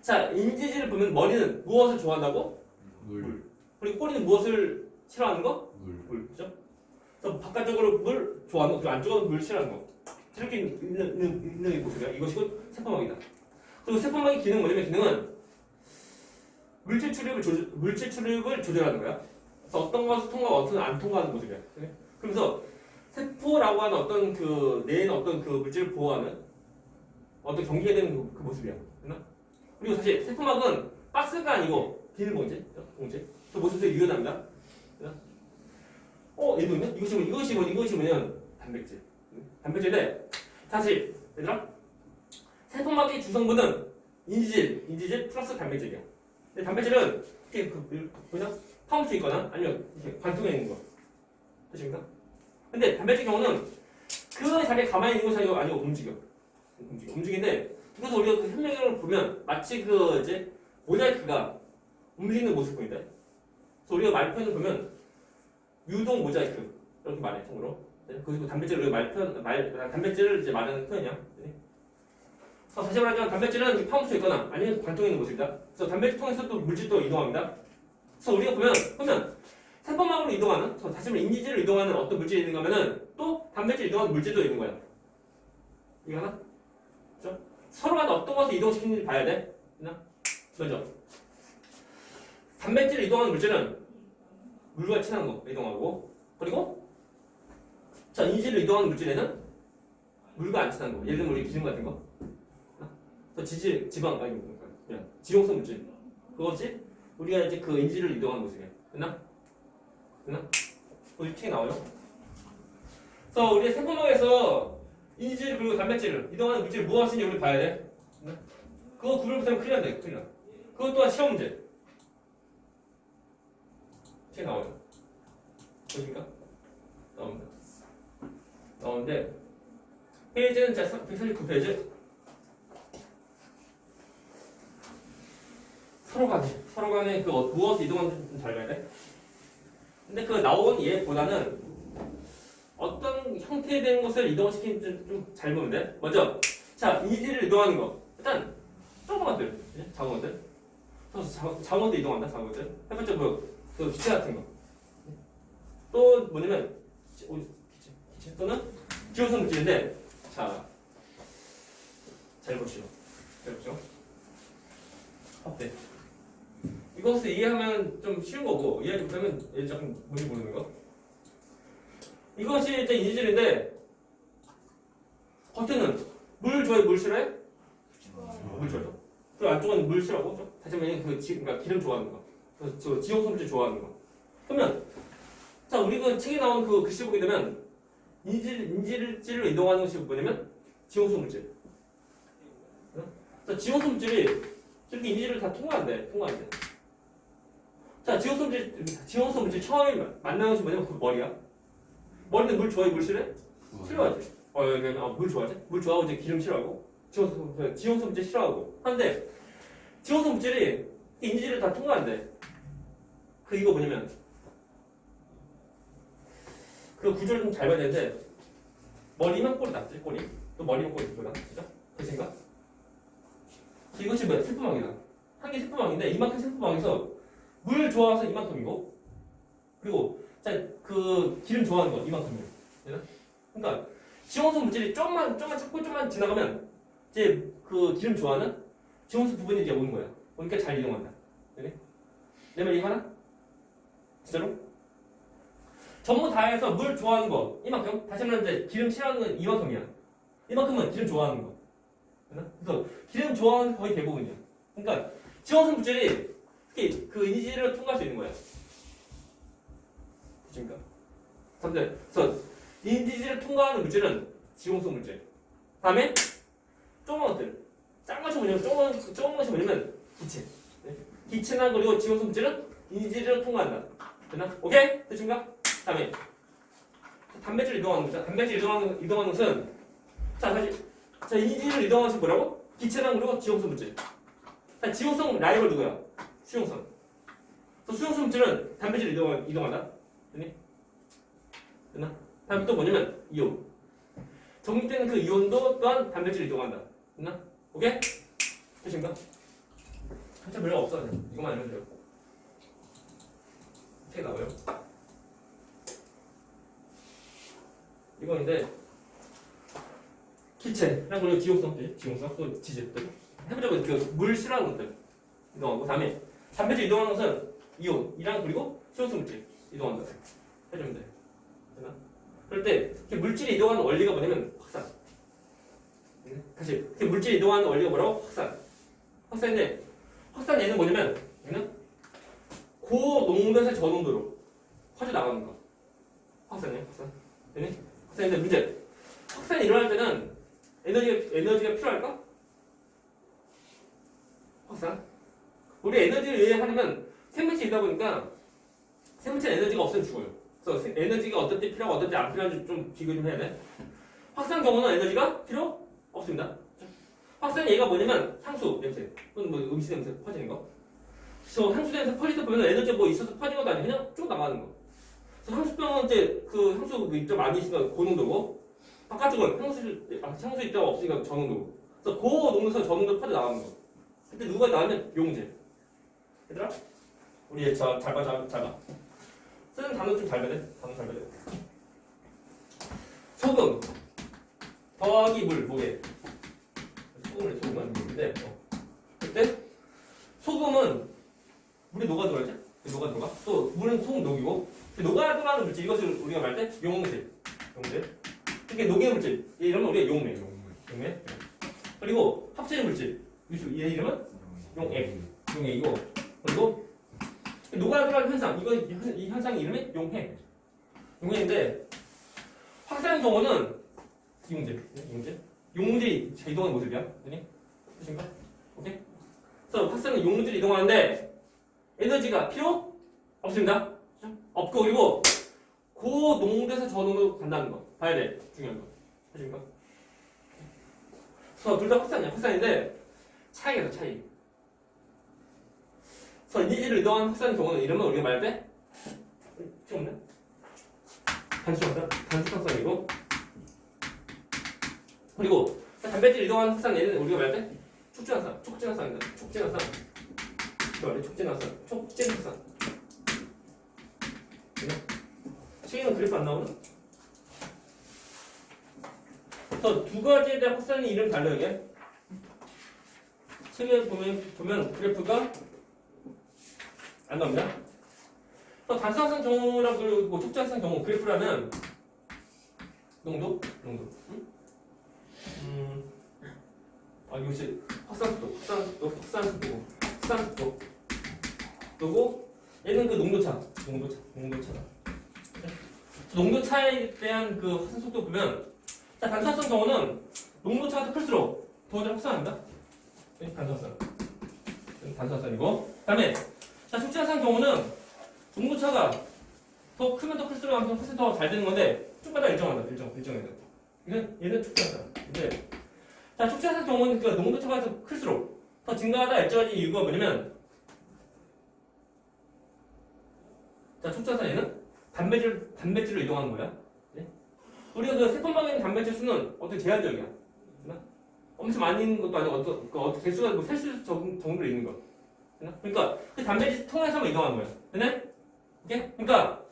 자, 인지질을 보면 머리는 무엇을 좋아한다고? 물. 그리고 꼬리는 무엇을 싫어하는 거? 물. 그죠? 그래서 바깥쪽으로 물 좋아하는 거, 그리고 안쪽으로 물 싫어하는 거. 이렇게 있는 모습이야. 이것이 세포막이다. 그리고 세포막의 기능은 뭐냐면 기능은 물질 출입을 조절하는 거야. 그래서 어떤 것을 통과하고 어떤 안 통과하는 모습이야. 그러면서 세포라고 하는 어떤 그 내에는 어떤 그 물질을 보호하는 어떤 경계가 되는 그 모습이야. 됐나? 그리고 사실 세포막은 박스가 아니고 비닐 봉지. 그 모습도 유연합니다. 됐나? 얘도 있네? 이것이 뭐냐면 단백질. 단백질인데 사실 얘들아 세포막의 주성분은 인지질 플러스 단백질이야. 근데 단백질은 이렇게 보이나? 파운트에 있거나 아니면 이렇게 관통에 있는 거. 되십니까? 근데 단백질 경우는 그 자리에 가만히 있는 것이 아니고 움직이는데 그래서 우리가 그 현미경을 보면 마치 그 이제 모자이크가 움직이는 모습 보인다. 그래서 우리가 말편을 보면 유동 모자이크 이렇게 말해. 참고로 네? 그리고 단백질을 단백질을 이제 말하는 표현이야. 네? 다시 말하자면 단백질은 파운드에 있거나 아니면 관통에 있는 곳입니다. 그래서 단백질 통해서 또 물질도 이동합니다. 그래서 우리가 보면 세포막으로 이동하는, 다시 말해 인지질로 이동하는 어떤 물질이 있는가 하면은 또 단백질 이동하는 물질도 있는 거야. 이해하나? 그렇죠? 서로 간에 어떤 것을 이동시키는지 봐야 돼. 먼저 단백질 이동하는 물질은 물과 친한 거 이동하고, 그리고 자 인지질로 이동하는 물질에는 물과 안 친한 거, 예를 들면 우리 기름 같은 거, 또 지방 아니 그냥 지용성 물질, 그것이 우리가 이제 그 인지질로 이동하는 모습이야. 됐나? 우리 책에 나와요. 그래서 우리 세포막에서 인지질 그리고 단백질을 이동하는 물질이 무엇인지 우리 봐야 돼. 그거 구별 못하면 큰일 난다. 큰일 나. 그것 또한 시험 문제. 책에 나와요. 보십니까? 나오는데 페이지는 149페이지. 서로 간에 그 무엇을 이동하는지 좀 잘 봐야 돼. 근데 그 나온 얘보다는 어떤 형태에 된 것을 이동시키는지 좀 잘 보면 돼. 먼저 자 인지질을 이동하는 거. 일단 조그만 것들, 작은 것들. 작은 것도 이동한다. 작은 것들. 첫 번째 그 기체 같은 거. 또 뭐냐면 기체 또는 기호성 물질인데, 자 잘 보시오. 어때? 이것을 이해하면 좀 쉬운 거고, 이해하지 못하면 조금 뭔지 모르는 거. 이것이 일단 인지질인데 겉에는 물 좋아해? 물 싫어해? 물 좋아해요. 그 안쪽은 물 싫어하고, 다시 말하면 그러니까 기름 좋아하는 거, 저 지용성물질 좋아하는 거. 그러면 자 우리 그 책에 나온 그 글씨 보게 되면 인지질로 이동하는 것이 뭐냐면 지용성물질. 자 지용성물질이 이렇게 인지질을 다 통과한대. 자 지용성물질 처음에 만나는 것이 뭐냐면 그 머리야. 머리는 물 좋아해? 물 싫어해? 싫어하지. 물 좋아하지? 물 좋아하고 이제 기름 싫어하고 지용성 물질 싫어하고 하는데, 지용성 물질이 인지질을 다 통과한대. 그 이거 뭐냐면 그 구조를 좀 잘 봐야 되는데, 머리만 꼬리 낫지. 꼬리 또 머리만 꼬리 그거다. 그죠? 그 생각? 이것이 뭐야? 세포망이다. 한 개 세포망인데 이만큼 세포망에서 물 좋아해서 이만큼이고, 그리고 자 그 기름 좋아하는 거 이만큼이에요. 그러니까 지용성 물질이 좀만 지나가면 이제 그 기름 좋아하는 지용성 부분이 이제 오는 거야. 그러니까 잘 이동한다. 내 말 이해하나? 진짜로? 전부 다 해서 물 좋아하는 거 이만큼, 다시 말하면 이제 기름 싫어하는 건 이만큼이야. 이만큼은 기름 좋아하는 거. 그래서 기름 좋아하는 거의 대부분이야. 그러니까 지용성 물질이 특히 그 인지질을 통과할 수 있는 거야. 그러니까 그래서 인지질을 통과하는 물질은 지용성 물질. 다음에 조그만 것들, 작은 것이 뭐냐면 기체. 기체나 그리고 지용성 물질은 인지질을 통과한다. 됐나? 오케이? 됐습니까? 다음에 단백질 이동하는 거죠. 단백질 이동하는 것은 자 인지질을 이동하는 것이 뭐라고? 기체랑 그리고 지용성 물질. 자, 지용성 라이벌 누구야? 수용성. 수용성 물질은 단백질 이동한다. 됐나? 다음에 또 뭐냐면 이온. 정립되는 그 이온도 또한 단백질 이동한다. 됐나? 오케이? 되십니까? 한참 별로 없어. 이것만 알면 돼요. 책에 나와요. 이건데 기체랑 그리고 지용성 또 지질들 해보자고 물 싫어하는 것들 이동하고, 다음에 단백질 이동하는 것은 이온이랑 그리고 수용성 물질 이동한다. 해주면 돼. 되나? 그럴 때 물질이 이동하는 원리가 뭐냐면 확산. 다시 물질이 이동하는 원리가 뭐라고? 확산인데 확산 얘는 뭐냐면 얘는 고농도에서 저농도로 퍼져나가는 거. 확산이에요. 되니? 확산인데 문제. 확산이 일어날 때는 에너지가 필요할까? 확산. 우리 에너지를 이해하려면 생물체이다 보니까 생물체 에너지가 없으면 죽어요. 그래서 에너지가 어떨 때 필요하고 어떨 때 안 필요한지 좀 비교 좀 해야 돼. 확산 경우는 에너지가 필요 없습니다. 확산 얘가 뭐냐면 향수 냄새 또는 뭐 음식 냄새 퍼지는 거. 그래서 향수 냄새 퍼질 때 보면 에너지가 뭐 있어서 퍼진 것도 아니고 그냥 쭉 나가는 거. 향수병은 이제 그 향수 그 입자 많이 있으니까 고농도고 바깥쪽은 향수 입자가 없으니까 저농도고. 그래서 고농도에서 저농도 퍼져 나가는 거. 그때 누가 나오면 용제. 얘들아, 우리 잘 봐. 쓰는 단어 좀 잘 봐야 돼. 단어 잘 봐야 돼. 소금 더하기 물 뭐게? 소금은 물인데 그때 소금은 물이 녹아 들어가지? 녹아 들어가. 또 물은 소금 녹이고 녹아 들어가는 물질 이것을 우리가 말할 때 용질. 이렇게 녹이는 물질 이러면 우리가 용매. 그리고 합체의 물질 얘 이름은 용액이고 그리고 녹아 들어가는 현상 이 현상 이름이 용해인데 확산의 경우는 용질이 이동하는 모습이야. 보십니까? 오케이? 그래서 확산은 용질이 이동하는데 에너지가 필요 없습니다. 없고 그리고 고농도에서 저농도로 간다는 거 봐야 돼. 중요한 거. 보십니까? 그래서 둘 다 확산인데 차이가 있어. 차이. 그래서 이를 이동하는 확산의 경우는 이러면 우리가 말할 때 필요 없네. 단순확산이고 그리고 단백질 이동하는 확산 얘는 우리가 말할 때 촉진확산입니다. 촉진확산. 책에는 그래프 안 나오나? 그래서 두 가지에 대한 확산의 이름 달라요. 이게 책에 보면 그래프가 안 나옵니다. 단순확산 경우랑 그리고 촉진확산 경우 그래프라면 농도? 이것이 확산속도고 얘는 그 농도차다. 농도차에 대한 그 확산속도 보면 단순확산 경우는 농도차가 더 클수록 더 확산합니다. 단순확산이고 그 다음에 촉진확산 경우는 농도차가 더 크면 더 클수록 확산이 더 잘 되는 건데 쪽마다 일정하다. 얘는 촉진확산. 근데 촉진확산 경우는 그 농도차가 더 클수록 더 증가하다 일정하지 이유가 뭐냐면 촉진확산 얘는 단백질로 이동하는 거야. 네? 우리가 그 세포막에 있는 단백질 수는 어떻게 제한적이야. 엄청 많이 있는 것도 아니고 어떻게 개수가 셀 수 정도로 있는 거. 그러니까 그 단백질 통해서만 이동하는 거야. 되네? 오케이? 그러니까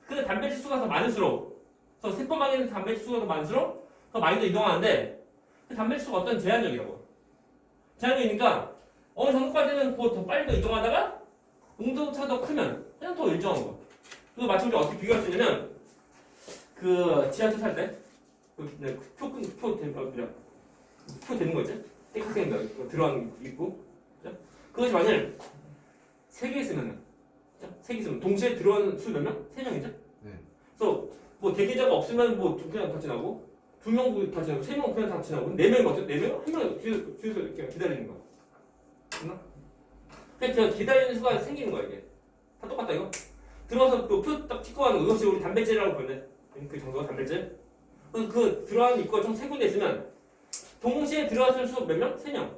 그 단백질 수가 더 많을수록 세포막에 있는 단백질 수가 더 많을수록 더 많이 더 이동하는데 그 단백질 수가 어떤 제한적이라고. 제한적이니까 어느 정도까지는 더 빨리 더 이동하다가 농도차가 더 크면 그냥 더 일정한 거. 그거 마치 우리 어떻게 비교할 수 있냐면 그 지하철 탈 때 표 되는 거 있지? 학생들 들어가는 입구 그것이 만일 3개 있으면 동시에 들어가는 수 몇 명? 3명이죠? 네. 그래서 뭐 대기자가 없으면 뭐 그냥 다 지나고 2명 다 지나고 3명 그냥 다 지나고 4명이 어때? 4명? 1명 뒤에서 이렇게 기다리는 거야. 맞나? 그래서 기다리는 수가 생기는 거야 이게. 다 똑같다 이거. 들어와서 그 표 딱 찍고 가는 거 이것이 우리 단백질이라고 부르는데 그 정도가 단백질. 그 들어가는 입구가 총 3군데 있으면 동시에 들어왔을 수 몇 명? 3명.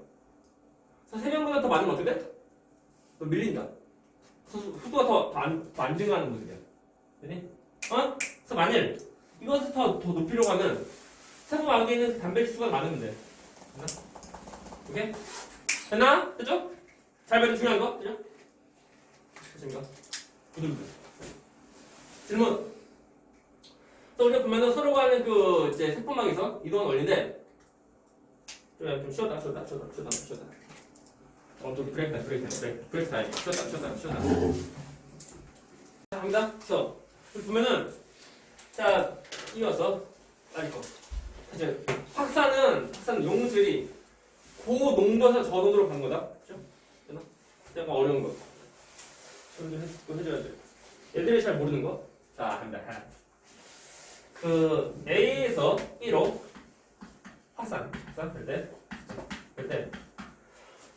그래서 3명보다 더 많으면 어떻게 돼? 너 밀린다. 속도가 더 안 증가하는 모습이야. 되니? 그래서 만일 이것을 더 높이려고 하면 세포막에 있는 단백질 수가 많으면 돼. 됐나? 오케이? 됐나? 됐죠? 잘 봐도 중요한 거? 그죠? 됐습니까? 질문. 그래서 우리가 보면은 서로 간의 그 이제 세포막에서 이동하는 원리인데 좀 쉬었다. 좀 브레이크 타임. 쉬었다. 자, 갑니다. 그래서 보면은 자 이어서 빨리 거. 이제 확산 용질이 고농도에서 저농도로 가는 거다. 그렇죠? 되나? 약간 어려운 거. 좀 해줘야 돼. 얘들이 잘 모르는 거. 자, 갑니다. 그 A에서 B로 확산 될 때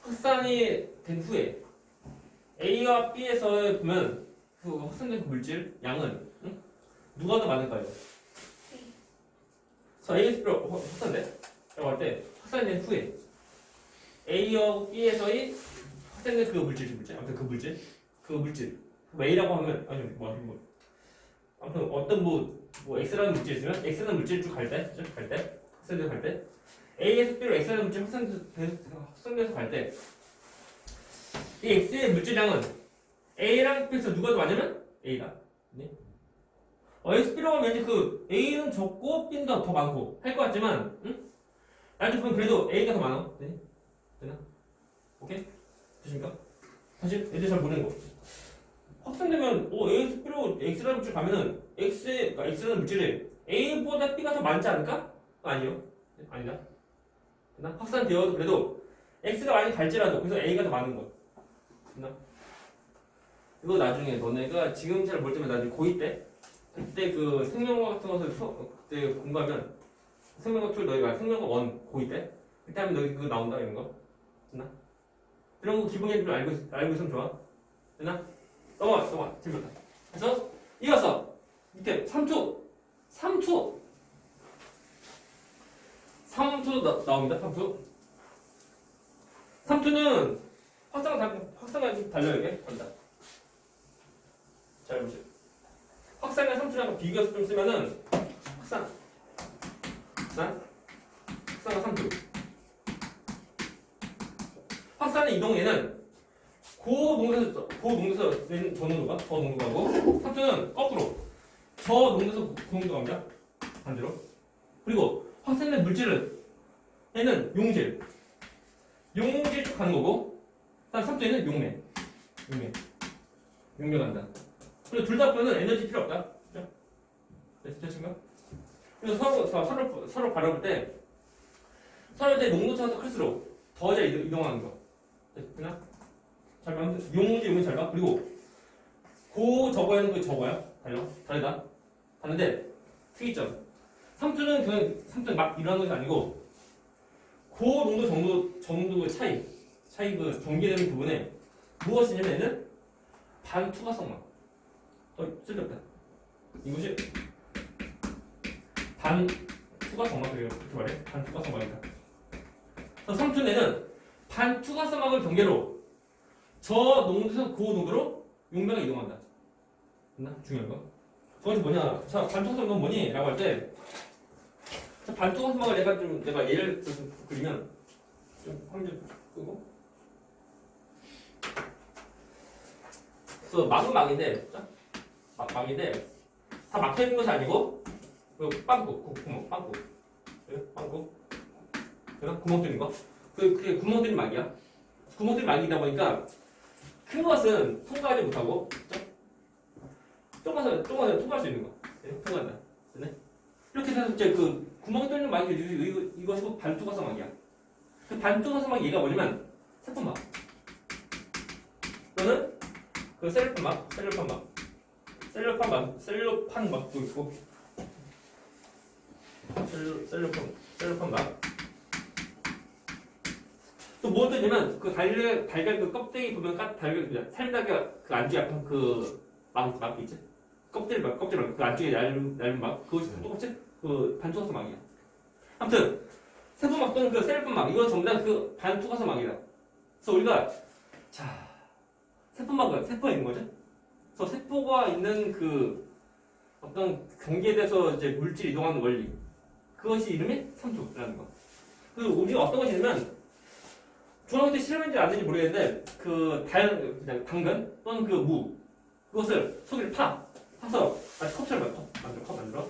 확산이 된 후에 A와 B에서 보면 그 확산된 그 물질 양은 누가 더 많을까요? 그래서 A에서 B로 확산돼? 라고 할 때 확산된 후에 A와 B에서의 확산된 그 물질 아무튼 그 물질 A라고 하면 아니 아무튼 어떤 뭐 X라는 물질이 있으면 X라는 물질 쭉 갈 때, 확산돼서 갈 때, A에서 B로 X라는 물질 확산돼서 갈 때, 이 X의 물질량은 A랑 B에서 누가 더 많냐면 A다. 네? X, B라고 하면 왠지 그 A는 적고 B는 더 많고 할 것 같지만, 응? 나중에 보면 그래도 A가 더 많아. 네? 되나? 오케이? 되십니까? 사실 애들 잘 모르는 거. 확산되면 A에서 B로 X라는 물질 가면은 X라는 물질에 A보다 B가 더 많지 않을까? 아니요. 아니다. 되나? 확산되어도 그래도 X가 많이 갈지라도 그래서 A가 더 많은 거. 되나? 이거 나중에 너네가 지금 잘 볼 때면 나중에 고2 때 그때 그 생명과학 같은 것을 그때 공부하면 생명과학 2 너희가 생명과학 1 고2 때 그때 하면 너희 그거 나온다 이런 거. 되나? 이런 거 기본적으로 좀 알고 있으면 좋아. 되나? 넘어가. 재밌다. 그래서 이어서 밑에 3투 나옵니다. 3투는 확산과 달려요. 이게 간다. 잘 보세요. 확산과 3투랑 비교해서 좀 쓰면은 확산과 3투. 확산의 이동에는 고농도에서 되는 저농도가고 3투는 거꾸로 저농도에서 고농도가 갑니다. 반대로. 그리고 확산된 물질은 얘는 용질 쭉 가는 거고 다음 3투에는 용매 간다. 그리고 둘 다 보면 에너지 필요 없다. 그죠? 됐습니까? 그래서 서로 바라볼 때 서로의 농도 차가 더 클수록 더 잘 이동하는 거. 됐나? 잘 봐. 용지 잘 봐. 그리고 저거에는 그 저거야. 다르다. 다른데 특이점. 3투는 그냥 3투는 막 일어나는 것이 아니고 고농도 정도의 차이 그 전개되는 부분에 무엇이냐면 얘는 반투과성만. 쓸렸다. 이것이 반투과성만 그렇게 말해. 반투과성만이다. 그래서 3투는 반투과성막을 경계로 저농도에서 고농도로 용매가 이동한다. 됐나? 중요한 거. 저것이 뭐냐? 자, 반투과성막은 뭐니? 라고 할 때 반투과성막을 내가 예를 들어서 그리면 좀 화면 좀 끄고 그래서 막은 막인데 막인데 다 막혀있는 것이 아니고 빵꾸 빵꾸 구멍 뚫린 거 그게 구멍 뚫린 막이야. 구멍 뚫린 막이다 보니까 큰 것은 통과하지 못하고 조금만 통과할 수 있는 거 통과한다. 네? 이렇게 해서 이제 그 구멍 뚫린 막이 이것이 반투과성 막이야. 그 반투과성 막 얘가 뭐냐면 세포막 또는 그 셀로판 막도 있고 셀로판 막 또 뭐가 되냐면 그 달걀 그 껍데기 보면 달걀 살달걀 그 안쪽에 약간 그 막 있지 껍질 막 그 안쪽에 얇은 막 그것이 똑같이 그 반투과성 막이야. 아무튼 세포막 또는 그 셀로판 이거 전부 다 그 반투과성 막이다. 그래서 우리가 세포막은 세포에 있는 거죠. 그래서 세포가 있는 그 어떤 경계에서 이제 물질 이동하는 원리 그것이 이름이 3투라는 거. 그 우리가 어떤 것이냐면 중학교 때 실험인지 안 되는지 모르겠는데 그 당근 또는 그 무 그것을 속을 파서 다시 컵처럼 만들어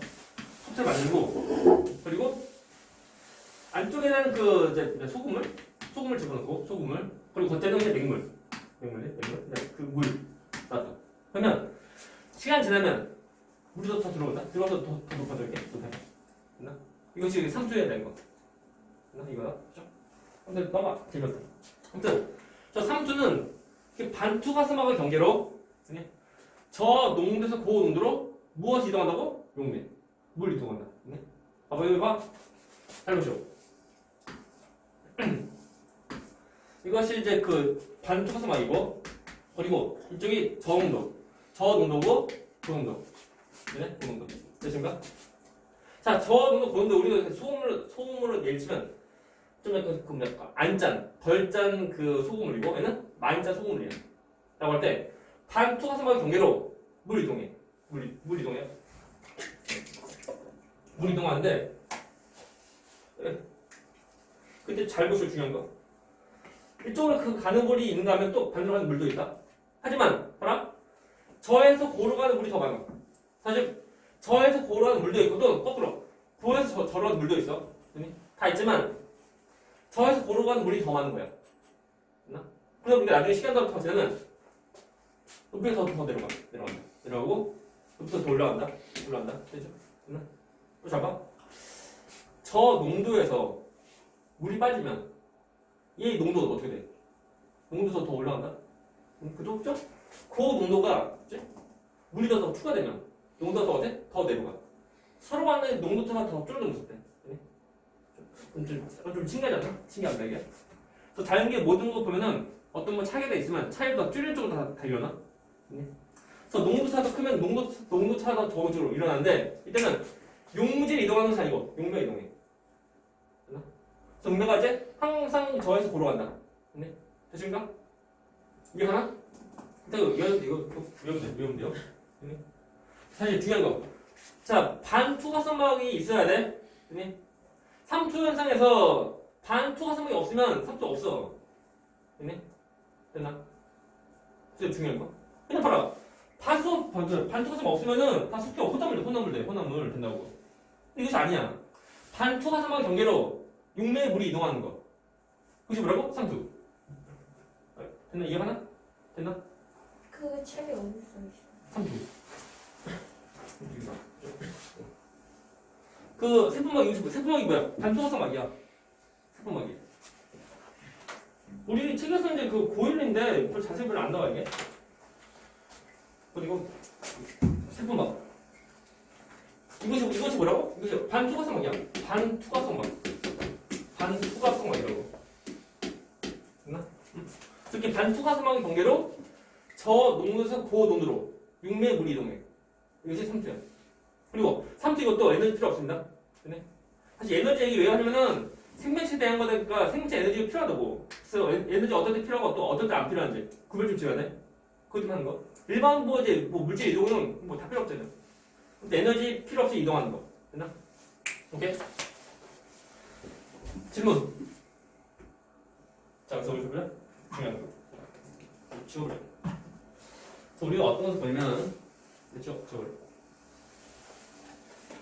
컵처럼 만들고 그리고 안쪽에는 그 이제 소금을 집어넣고 그리고 겉에는 이제 맹물 그 물 놔둬. 그러면 시간 지나면 물이 더 들어와서 더 높아져 이렇게 됐나? 이것이 3투여야 되는 거. 이거다. 그죠? 근데 너무 재밌다. 아무튼 저 3투는 반투과성막을 경계로 저 농도에서 고농도로 무엇이 이동한다고? 용매. 물 이동한다. 봐봐 여기 봐. 잘 보시오. 이것이 이제 그 반투과성막이고 그리고 이쪽이 저농도고 고농도. 고농도. 됐습니까? 자, 저농도 고농도 우리가 소금으로 예를 치면 좀 약간 덜 짠 그 소금물이고 얘는 많이 짠 소금물이야. 라고 할 때 반투과성막의 경계로 물 이동해. 물이 이동하는데 예. 근데 잘 보시오 중요한 거. 이쪽으로 그 가는 물이 있는가 하면 또 반대로 가는 물도 있다. 하지만 봐라. 저에서 고로 가는 물이 더 많아. 사실 저에서 고로 가는 물도 있고 또 거꾸로 고에서 저로 가는 물도 있어. 다 있지만 저에서 고로 가는 물이 더 많은 거야. 됐나? 그래서 우리가 나중에 시간 더 지나면 높이가 더 내려가고 높이가 더 올라간다. 되죠? 됐나? 또 잡아. 저 농도에서 물이 빠지면 이 농도는 어떻게 돼? 농도가 더 올라간다? 그죠? 그 농도가 그치? 물이 더 추가되면 농도가 더 어때? 더 내려가. 서로 간의 농도 차가 더 줄어들었을 때. 좀 신기하잖아? 신기합니다 이게. 그래서 다른 게 모든 거 보면은 어떤 뭐 차이가 있으면 차이를 더 줄이는 쪽으로 다 일어나. 그래서 농도 차가 크면 농도 차가 더 적은 쪽으로 일어나는데 이때는 용질 이동하는 것이 아니고 용매 이동해. 용매가 이제 항상 저에서 고로 간다. 되십니까? 이해가나? 이거 외우면 돼요. 사실 중요한 거. 자, 반투과성막이 있어야 돼. 3투 현상에서 반투과성막이 없으면 3투 없어. 됐나? 그게 중요한 거. 그냥 봐라. 반투과성막 없으면은 다 숲이 혼합물 된다고. 이것이 아니야. 반투과성막 경계로 용매의 물이 이동하는 거. 그것이 뭐라고? 3투. 됐나? 이해가나? 됐나? 그 책이 어디 써 있어? 3투. 그 세포막이 뭐야? 반투과성막이야. 세포막이. 우리 책에서 이제 그 고1인데 별 자세히 별로 안 나와 이게. 그리고 세포막. 이것이 뭐라고? 이것이 반투과성막이야. 반투과성막이라고. 됐나? 이렇게 반투과성막의 경계로 저 농도에서 고 농도로 육매의 물이 이동해. 이것이 3투야. 그리고 3투 이것도 에너지 필요 없습니다. 네? 사실 에너지 얘기 왜 하냐면은 생명체에 대한 거니까 생명체 에너지가 필요하다고. 그래서 에너지 어떨 때 필요하고 또 어떨 때 안 필요한지 구별 좀 지어야 돼. 그것 좀 하는 거. 일반 뭐 이제 뭐 물질 이동은 뭐 다 필요 없잖아. 근데 에너지 필요 없이 이동하는 거. 됐나? 오케이? 질문. 자, 그래서 우리 보자. 중요한 거. 지워버려. 그래서 우리가 어떤 것을 보냐면 그렇죠? 지워버려.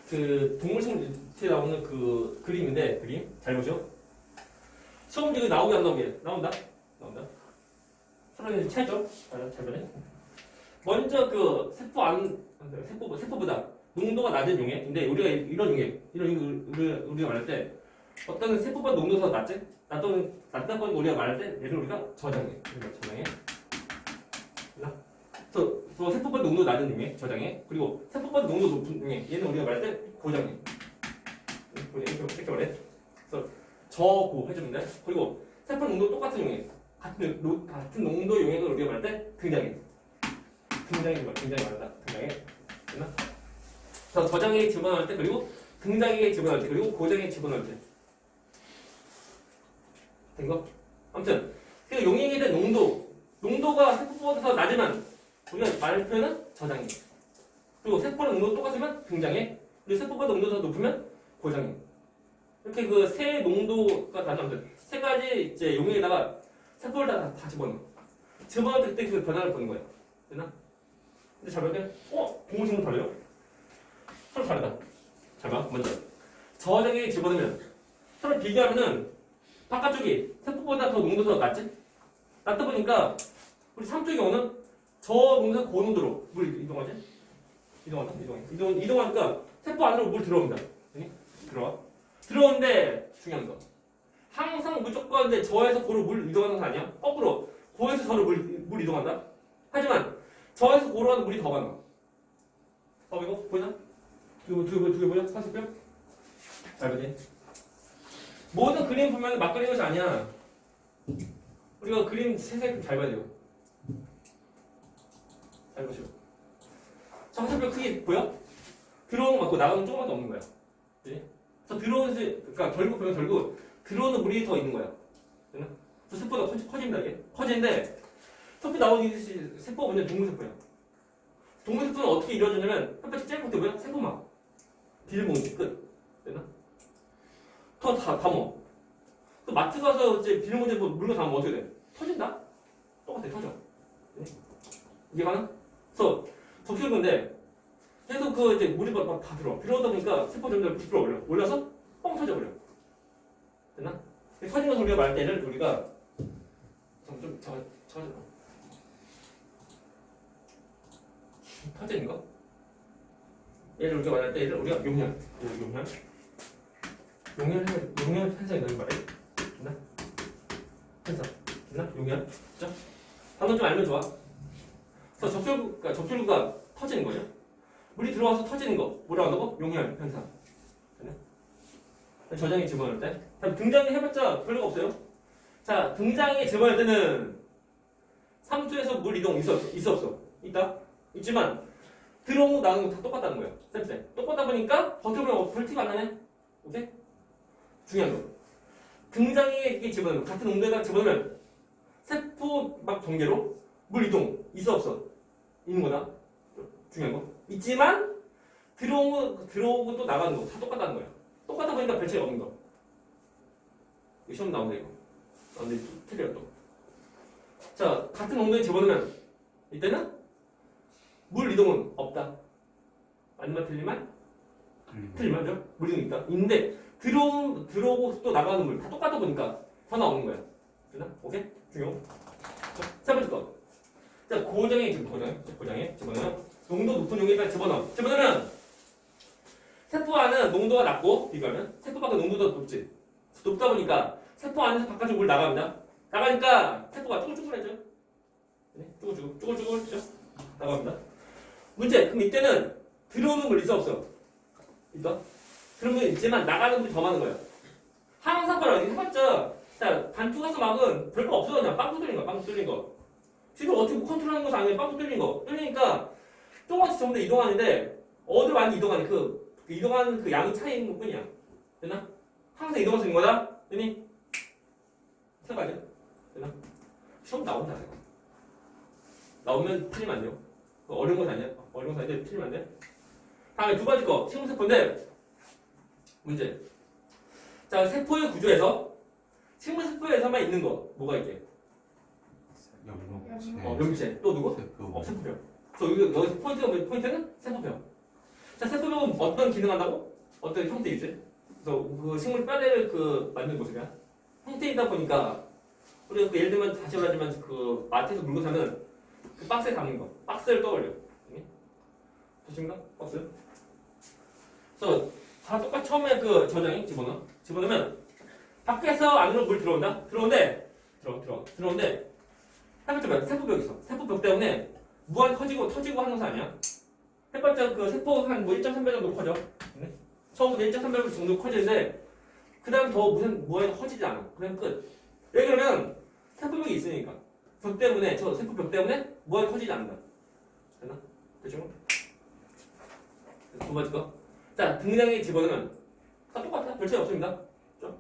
그 동물생물체에 나오는 그 그림인데 그림 잘 보시오. 시험 문제 나오게 안 나오게? 나온다. 서로 차이죠? 잘 보네. 먼저 그 세포보다 농도가 낮은 용액인데 우리가 이런 용액 우리가 말할 때 어떤 세포보다 농도가 더 낮지? 낮다고 우리가 말할 때 얘를 우리가 저장해. 그래서 세포보다 농도 낮은 용액 저장해. 그리고 세포보다 농도 높은 용액 얘는 우리가 말할 때 고정해. 이렇게 말해. 그래서 저고 해주면 돼. 그리고 세포 농도 똑같은 용액 같은 농도 용액을 우리가 말할 때 등장해. 굉장히 많다. 등장해. 됐나? 그래서 저장액 집어넣을 때 그리고 등장액 집어넣을 때 그리고 고정액 집어넣을 때. 된 거? 아무튼 그 용액에 대한 농도가 세포보다 더 낮으면 우리가 말 표현은 저장액. 그리고 세포의 농도 똑같으면 등장액. 그리고 세포보다 농도가 더 높으면 고정액. 이렇게 그 세 농도가 다른 세 가지 이제 용액에다가 세포를 다 집어넣어. 집어넣을 때 그 변화를 보는 거야. 됐나? 근데 잘 볼게. 동물생물 다르요? 서로 다르다. 잘 봐. 먼저 저장액 집어넣으면 서로 비교하면은 바깥쪽이 세포보다 더 농도가 더 낮지? 낮다 보니까 우리 3쪽의 경우는 저 농도에서 고 농도로 물이 이동하지? 이동하니까 세포 안으로 물 들어옵니다. 들어와. 들어오는데 중요한 거. 항상 무조건 이제 저에서 고로 물 이동하는 거 아니야? 거꾸로 고에서 저로 물 이동한다? 하지만 저에서 고로 가는 물이 더 많아. 이거 보이나? 두 개 보여? 40표? 잘 보지? 모든 그림 보면 막 그리는 것이 아니야. 우리가 그림 세세히 잘 봐야 돼요. 잘 보시오. 자, 화살표 크기 보여? 들어오는 거 맞고 나가는 거 조금밖에 없는 거야. 그치? 그래서 그러니까 결국 들어오는 물이 더 있는 거야. 됐나? 그래서 세포가 커집니다, 이게. 커지는데, 세포 나오는 이 세포가 뭐냐? 동물세포야. 동물세포는 어떻게 이루어지냐면, 첫 번째 제일 끝에 뭐야? 세포막. 비닐봉지 끝. 되나? 다 뭐. 또 마트 가서 이제 비닐봉지 물건 담으면 어떻게 돼? 터진다? 똑같아, 터져. 네? 이게 가능? 그래서 적힐 건데 계속 그 이제 물이 막 다 들어와. 들어오다 보니까 세포 점점 부풀어 올려. 올라서 뻥 터져버려. 됐나? 터진 것을 우리가 말할 때를 우리가 좀 터지는 거? 얘를 우리가 말할 때 얘를 우리가 용량 현상이 되는 말이야. 됐나? 현상. 됐나? 용량. 그죠? 방금 좀 알면 좋아. 그래서 적혈구가 터지는 거죠. 물이 들어와서 터지는 거. 뭐라고 한다고? 용량 현상. 됐나? 저장에 집어넣을 때. 등장에 해봤자 별로가 없어요. 자, 등장에 집어넣을 때는 삼투에서 물 이동 있어 없어? 있다? 있지만 들어오고 나오는 거 다 똑같다는 거야. 쌤. 똑같다 보니까 버텨보면 별 티가 안 나네? 오케이? 중요한 거. 등장에 이렇게 집어넣으면 같은 온도에다 집어넣으면 세포 막 전개로 물 이동 있어 없어? 있는 거다. 중요한 거. 있지만 들어오고 또 나가는 거 다 똑같다는 거야. 똑같다 보니까 별 차이 없는 거. 이거 시험 나오네 이거. 근데 틀려 또. 자, 같은 온도에 집어넣으면 이때는 물 이동은 없다. 맞는 틀리만? 틀리만죠? 물 이동이 있다. 있는데 들어오고 또 나가는 물 다 똑같다 보니까 다 나오는 거야. 됐나? 오케이? 중요. 자, 세 번째 거. 자, 고정에 집어넣으면 농도 높은 용기까지 집어넣으면 세포 안은 농도가 낮고 비교하면 세포 밖은 농도가 높지. 높다 보니까 세포 안에서 바깥으로 물 나갑니다. 나가니까 세포가 쭈글쭈글해져. 네? 쭈글쭈글 그죠? 나갑니다. 문제. 그럼 이때는 들어오는 물 있어 없어? 있다? 들어오는 물 있지만 나가는 물이 더 많은 거야. 항상 봐라. 이거 해봤자 자, 반투가스 막은 별거 없어. 그냥 빵꾸 뚫린 거야. 빵꾸 뚫린 거. 지금 어떻게 컨트롤하는 것도 아니고 빵꾸 뚫린 거. 뚫리니까 조금씩 전부 다 이동하는데 어디로 많이 이동하니 그 이동하는 그 양이 차이인 것 뿐이야. 됐나? 항상 이동할 수 있는 거다. 됐니? 세 가지. 됐나? 시험 나온다. 이거. 나오면 틀리면 안 돼요. 어려운 건 아니야. 어려운 건 아닌데 틀리면 안 돼. 다음에 두 번째 거. 식물세포인데 문제. 자, 세포의 구조에서 식물세포에서만 있는 거 뭐가 있게? 염체. 또 누구? 세포병. 그래서 여기서 포인트는 세포병. 자, 세포병은 어떤 기능한다고? 어떤 형태 있지? 그래서 그 식물 뼈대를 만드는 모습이야. 형태이다 보니까 우리가 예를 들면 다시 말하지만 그 마트에서 물건 사면 그 박스에 담는 거. 박스를 떠올려. 보십니까? 박스. 그래서 다 똑같이 처음에 그 저장이 집어넣으면 밖에서 안으로 물 들어온다. 들어오는데 세포벽 있어. 세포벽 때문에 무한 터지고 하는 거 아니야? 해봤자 그 세포 한 1.3배 정도 커져. 네? 처음부터 1.3배 정도 커지는데 그 다음 더 무한히 커지지 않아. 그냥 끝. 왜 그러면 세포벽이 있으니까. 세포벽 때문에 무한히 커지지 않는다. 됐나? 됐죠? 두 번째 거. 자, 등장에 집어넣으면 다 똑같아. 별 차이 없습니다. 그렇죠?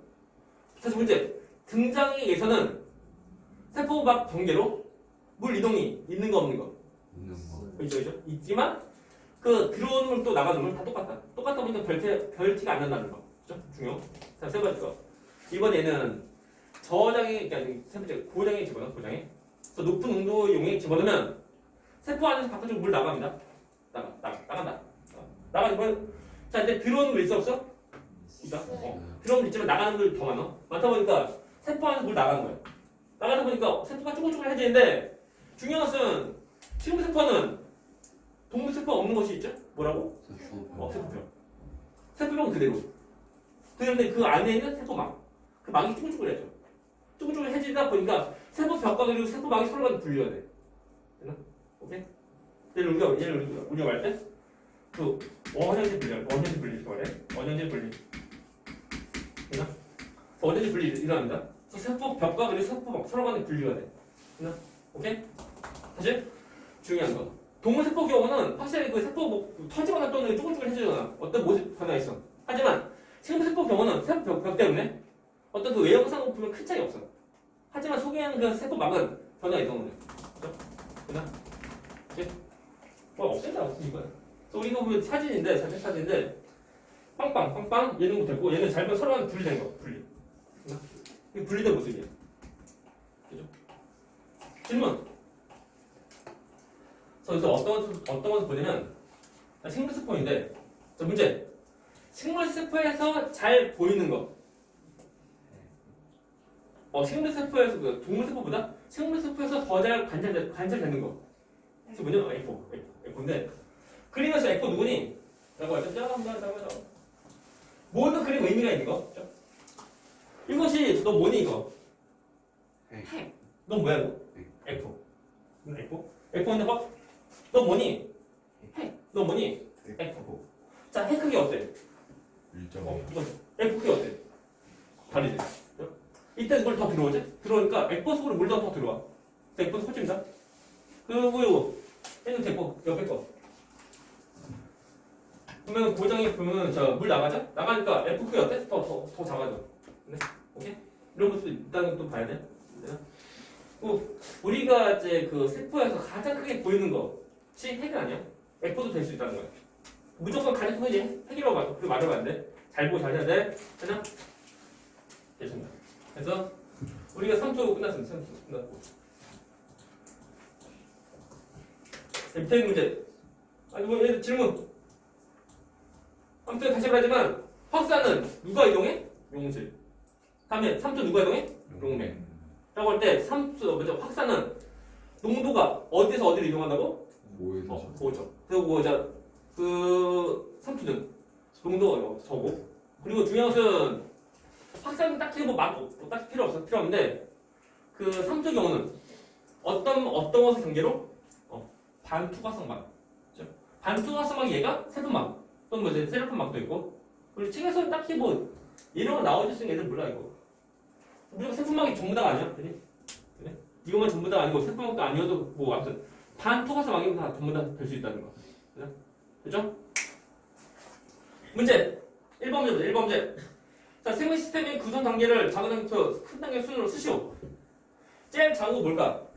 다시 문제. 등장에 의해서는 세포 밖 전개로 물 이동이 있는 거 없는 거? 그렇죠. 있지만 그 들어오는 물 또 나가는 물 다 똑같다. 똑같다 보니까 별 티가 안 난다는 거. 그렇죠? 중요. 자, 세 번째 거. 이번에는 저장에, 그러니까 세 번째 고장에 집어넣어. 고장에. 그래서 높은 온도 용액 집어넣으면 세포 안에서 바깥으로 물 나갑니다. 나간다. 나가는 자, 근데 들어오는 물 있어 없어? 있다. 들어오는 물 있지만 나가는 물 더 많아. 많다 보니까 세포 안에서 물 나가는 거야. 나가다 보니까 세포가 쭈글쭈글해지는데 중요한 것은 식물세포는 동물세포가 없는 것이 있죠? 뭐라고? 세포병. 세포병은 그대로. 그런데 그 안에 있는 세포막. 그 막이 쭈글쭈글해져. 쭈글쭈글해지다 보니까 세포벽과 그리고 세포막이 서로가 분리해야 돼. 됐나? 오케이? 얘를 우리가 말 때? 그 원형질 분리 이렇게 말해. 원형질 분리. 됐나? 원형질 분리 일어납니다. 그래서 세포벽과 그리고 세포막 서로 간에 분리가 돼. 됐나? 오케이? 다시 중요한 거. 동물세포 경우는 확실히 그 세포 터지거나 또는 쭈글쭈글해지거나 어떤 모습 변화 있어. 하지만 식물세포 경우는 세포벽 때문에 어떤 그 외형상 보면 큰 차이 없어. 하지만 속에 있는 그 세포막은 변화 이동을 해. 그렇죠? 됐나? 오케이? 없앤다 없으니까. 그래서 우리가 보면 사진인데 빵빵 얘는 됐고 얘는 잘 보면 서로가 분리된 거 분리. 이게 분리된 모습이에요. 그죠? 질문. 그래서 어떤 것을 보냐면 식물 세포인데 자 문제. 식물 세포에서 잘 보이는 거. 식물 세포에서 그 동물 세포보다 식물 세포에서 더 잘 관찰되는 거. 그래서 뭐냐? F4인데 그림에서 F 누구니? 라고 할 때 모든 그림 의미가 있는 거. 그렇죠? 이것이 너 뭐니 이거? 핵. 너 뭐야 이거? F. F인데 봐. 너 뭐니? 핵. 너 뭐니? F. 자, 핵 크기 어때? F 크기 어때? 다르지? 이때 물 더 들어오지? 들어오니까 F 속으로 물 더 들어와. F 소집니다. 그리고 이거 얘는 됐고 옆에 거. 그러면 고정에 보면 물 나가죠? 나가니까 F 크기 어때? 더 작아져. 네? 오케이? 이런 것도 일단은 또 봐야 돼. 우리가 이제 그 세포에서 가장 크게 보이는 것이 핵이 아니야? F도 될 수 있다는 거야. 무조건 가장 큰 것이 핵이라고 말하면 안 돼. 잘 보고 잘 해야 돼. 되나? 됐습니다. 그래서 우리가 3초 끝났습니다. 3초 끝났고. 밑에 문제. 아니 뭐 얘들 질문. 아무튼 다시 말하지만 확산은 누가 이동해? 용질. 다음에 3초 누가 이동해? 용맥. 라고 할 때 3초 먼저 확산은 농도가 어디에서 어디로 이동한다고? 5죠. 그리고 그 3초는 농도가 저고. 그리고 중요한 것은 확산은 딱히 딱히 필요 없는데 그 3초 경우는 어떤 것을 경계로? 반투과성막. 그렇죠? 반투과성막 얘가 세분막 또는 뭐 세로품막도 있고. 그리고 책에서는 딱히 뭐 이런 거 나오지 쓰는 애들 몰라 이거. 우리가 세분막이 전부 다가 아니야, 그래? 이것만 전부 다 아니고 세분막도 아니어도 뭐 아무튼 반투과성막이면 다 전부 다 될 수 있다는 거. 그죠? 문제 1번 문제부터 1번 문제. 자, 생물 시스템의 구성 단계를 작은 단계부터 큰 단계 순으로 쓰시오. 제일 작은 뭘까?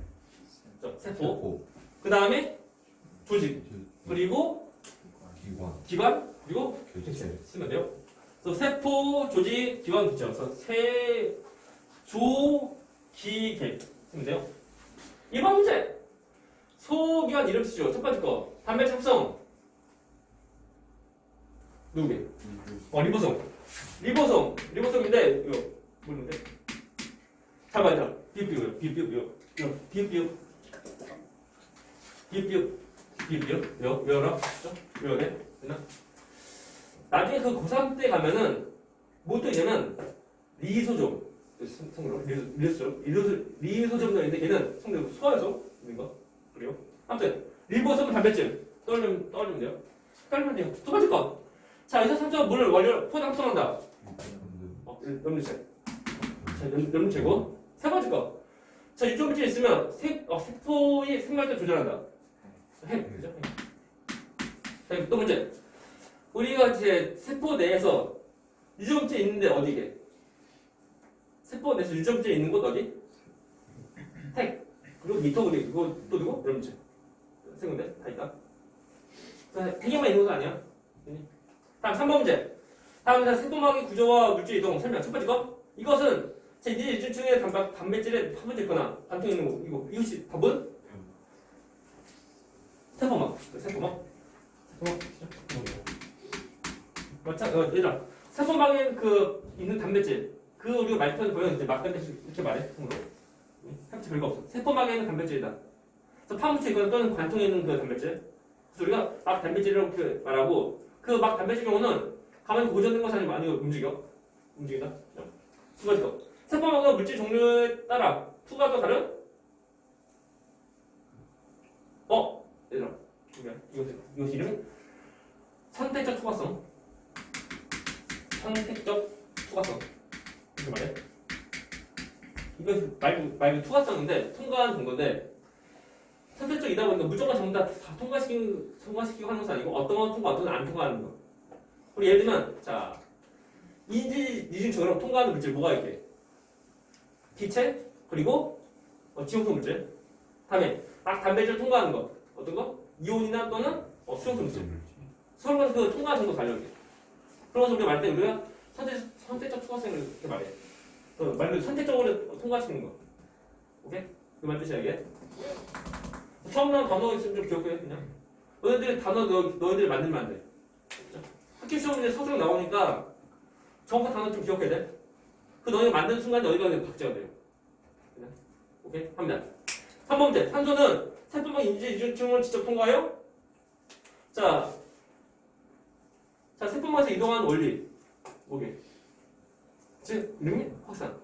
세포. 그 다음에 조직. 그리고 기관. 그리고 객체. 쓰면 돼요. 그래서 세포, 조직, 기관, 객체. 그래서 조기객 쓰면 돼요. 2번 문제. 소기관 이름 쓰죠. 첫 번째 거. 단백질 합성. 누구게? 리보솜인데 이거 뭐는데? 잘 봐야 비읍 외워라. 외워야 돼? 됐나? 나중에 그 고3 때 가면은 뭐또 있냐면 리소좀 성으로 리소좀도 있는데 걔는 성대로 소화해서 있는 거 그래요? 아무튼 리보솜은 단백질 떠올리면 돼요. 깔면 돼요. 두 번째 거. 자, 여기서 선적 물을 원료 포장통한다. 염류체. 자, 염류체고. 세 번째 거. 자, 유전물질 있으면 세포의 생명을 조절한다. 그죠? 자, 또 문제. 우리가 이제 세포 내에서 유전물질 있는데 어디게? 세포 내에서 유전물질 있는 곳 어디? 핵. 그리고 미토그리. 그리고 또 누구? 염류체. 세 군데 다 있다. 핵에만 있는 거 아니야? 다음 3번 문제. 다음 세포막의 구조와 물질 이동 설명. 첫 번째 거. 이것은 제2 유전층의 단백질에 파묻혀 있거나 반통에 있는 거. 이것이 답은? 세포막. 얘들아. 세포막에 있는 단백질. 우리가 말편을 보면 이제 막 단백질 이렇게 말해. 통으로. 단백질 별거 없어. 세포막에 있는 단백질이다. 그래서 파묻혀 있거나 또는 관통에 있는 그 단백질. 그래서 우리가 막 단백질이라고 이렇게 말하고 그 막 단백질 경우는 가만히 고정된 것이 아니고 움직이다. 두 번째 거. 세포막은 물질 종류에 따라 투과도 다른? 얘들아. 이것이 이름이 선택적 투과성. 이렇게 말해. 이것이 말 투과성인데 통과하는 정도인데 선택적이다 보니까 무조건 전부 다 통과시키고 하는 것은 아니고 어떤 건 통과, 어떤 건 안 통과하는 거. 우리 예를 들면 자 이중적으로 통과하는 물질 뭐가 있게? 기체 그리고 지용성 물질. 다음에 막 단백질 통과하는 거 어떤 거? 이온이나 또는 수용성 물질. 서로 그 통과하는 정도 달려. 그러면서 우리가 말할 때 우리가 선택적 투과성을 이렇게 말해. 말 그대로 선택적으로 통과시키는 거. 오케이? 그 말 뜻이야 이게. 처음 나온 단어 있으면 좀 기억해 그냥. 너희들이 단어 너희들이 만들면 안 돼. 학교 시험 이제 서술로 나오니까 정확한 단어 좀 기억해야 돼. 그 너희가 만드는 순간 너희가 그냥 박제가 돼요. 그냥. 오케이? 합니다. 3번째. 산소는 세포만 인지중을 직접 통과해요? 자, 세포만에서 이동하는 원리. 뭐게? 즉, 이름이 확산.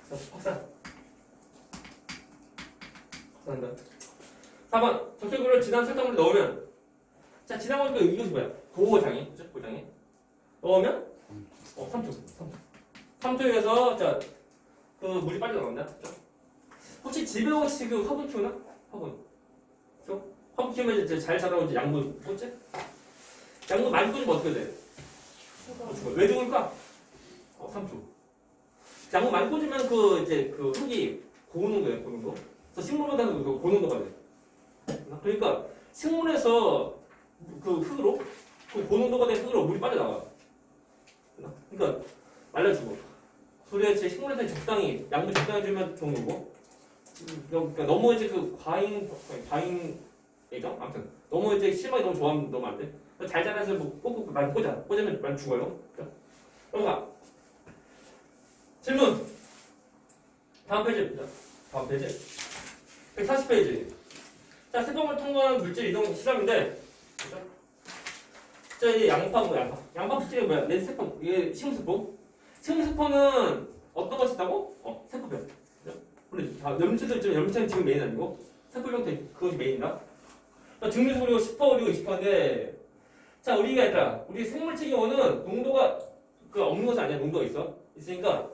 자, 확산한다. 4번. 적혈구를 지난 설탕물에 넣으면 자, 지난 거니까 이것이 뭐야? 고장애. 그죠? 고장애. 넣으면 3초. 3초에서 자, 그 물이 빠져나간다. 그죠? 혹시 집에 혹시 그 화분 키우나? 화분. 그죠? 화분 키우면 이제 잘 자라고 이제 양분 꽂지? 양분 많이 꽂으면 어떻게 돼? 죽어. 왜 죽을까? 3초. 양분 많이 꽂으면 그 흙이 고농도예요, 고농도. 그래서 식물보다는 그 고농도가 돼. 그러니까 식물에서 그 흙으로 그 고농도가 된 흙으로 물이 빠져나가. 그러니까 말려주고. 소리에 제 식물한테 적당히 양분 적당히 주면 좋은 거고. 그러니까 너무 이제 그 과잉 예정? 아무튼 너무 이제 실망이 너무 좋아하면 너무 안 돼. 잘 자라서 뭐 꼭꼭 많이 꽂으면 많이 죽어요. 넘어가. 질문. 다음 페이지입니다. 다음 페이지. 140페이지. 자, 세포를 통과한 물질 이동 실험인데, 그죠? 자, 이제 양파. 양파 물질이 뭐야? 내 세포. 이게 식물세포. 식물세포는 어떤 것이 있다고? 세포병. 그죠? 근데 염증도 있지만 염증은 지금 메인 아니고, 세포병도 그것이 메인이다. 증류수 그리고 10% 그리고 20%인데, 자, 우리 생물체 경우는 농도가 없는 것은 아니야. 농도가 있으니까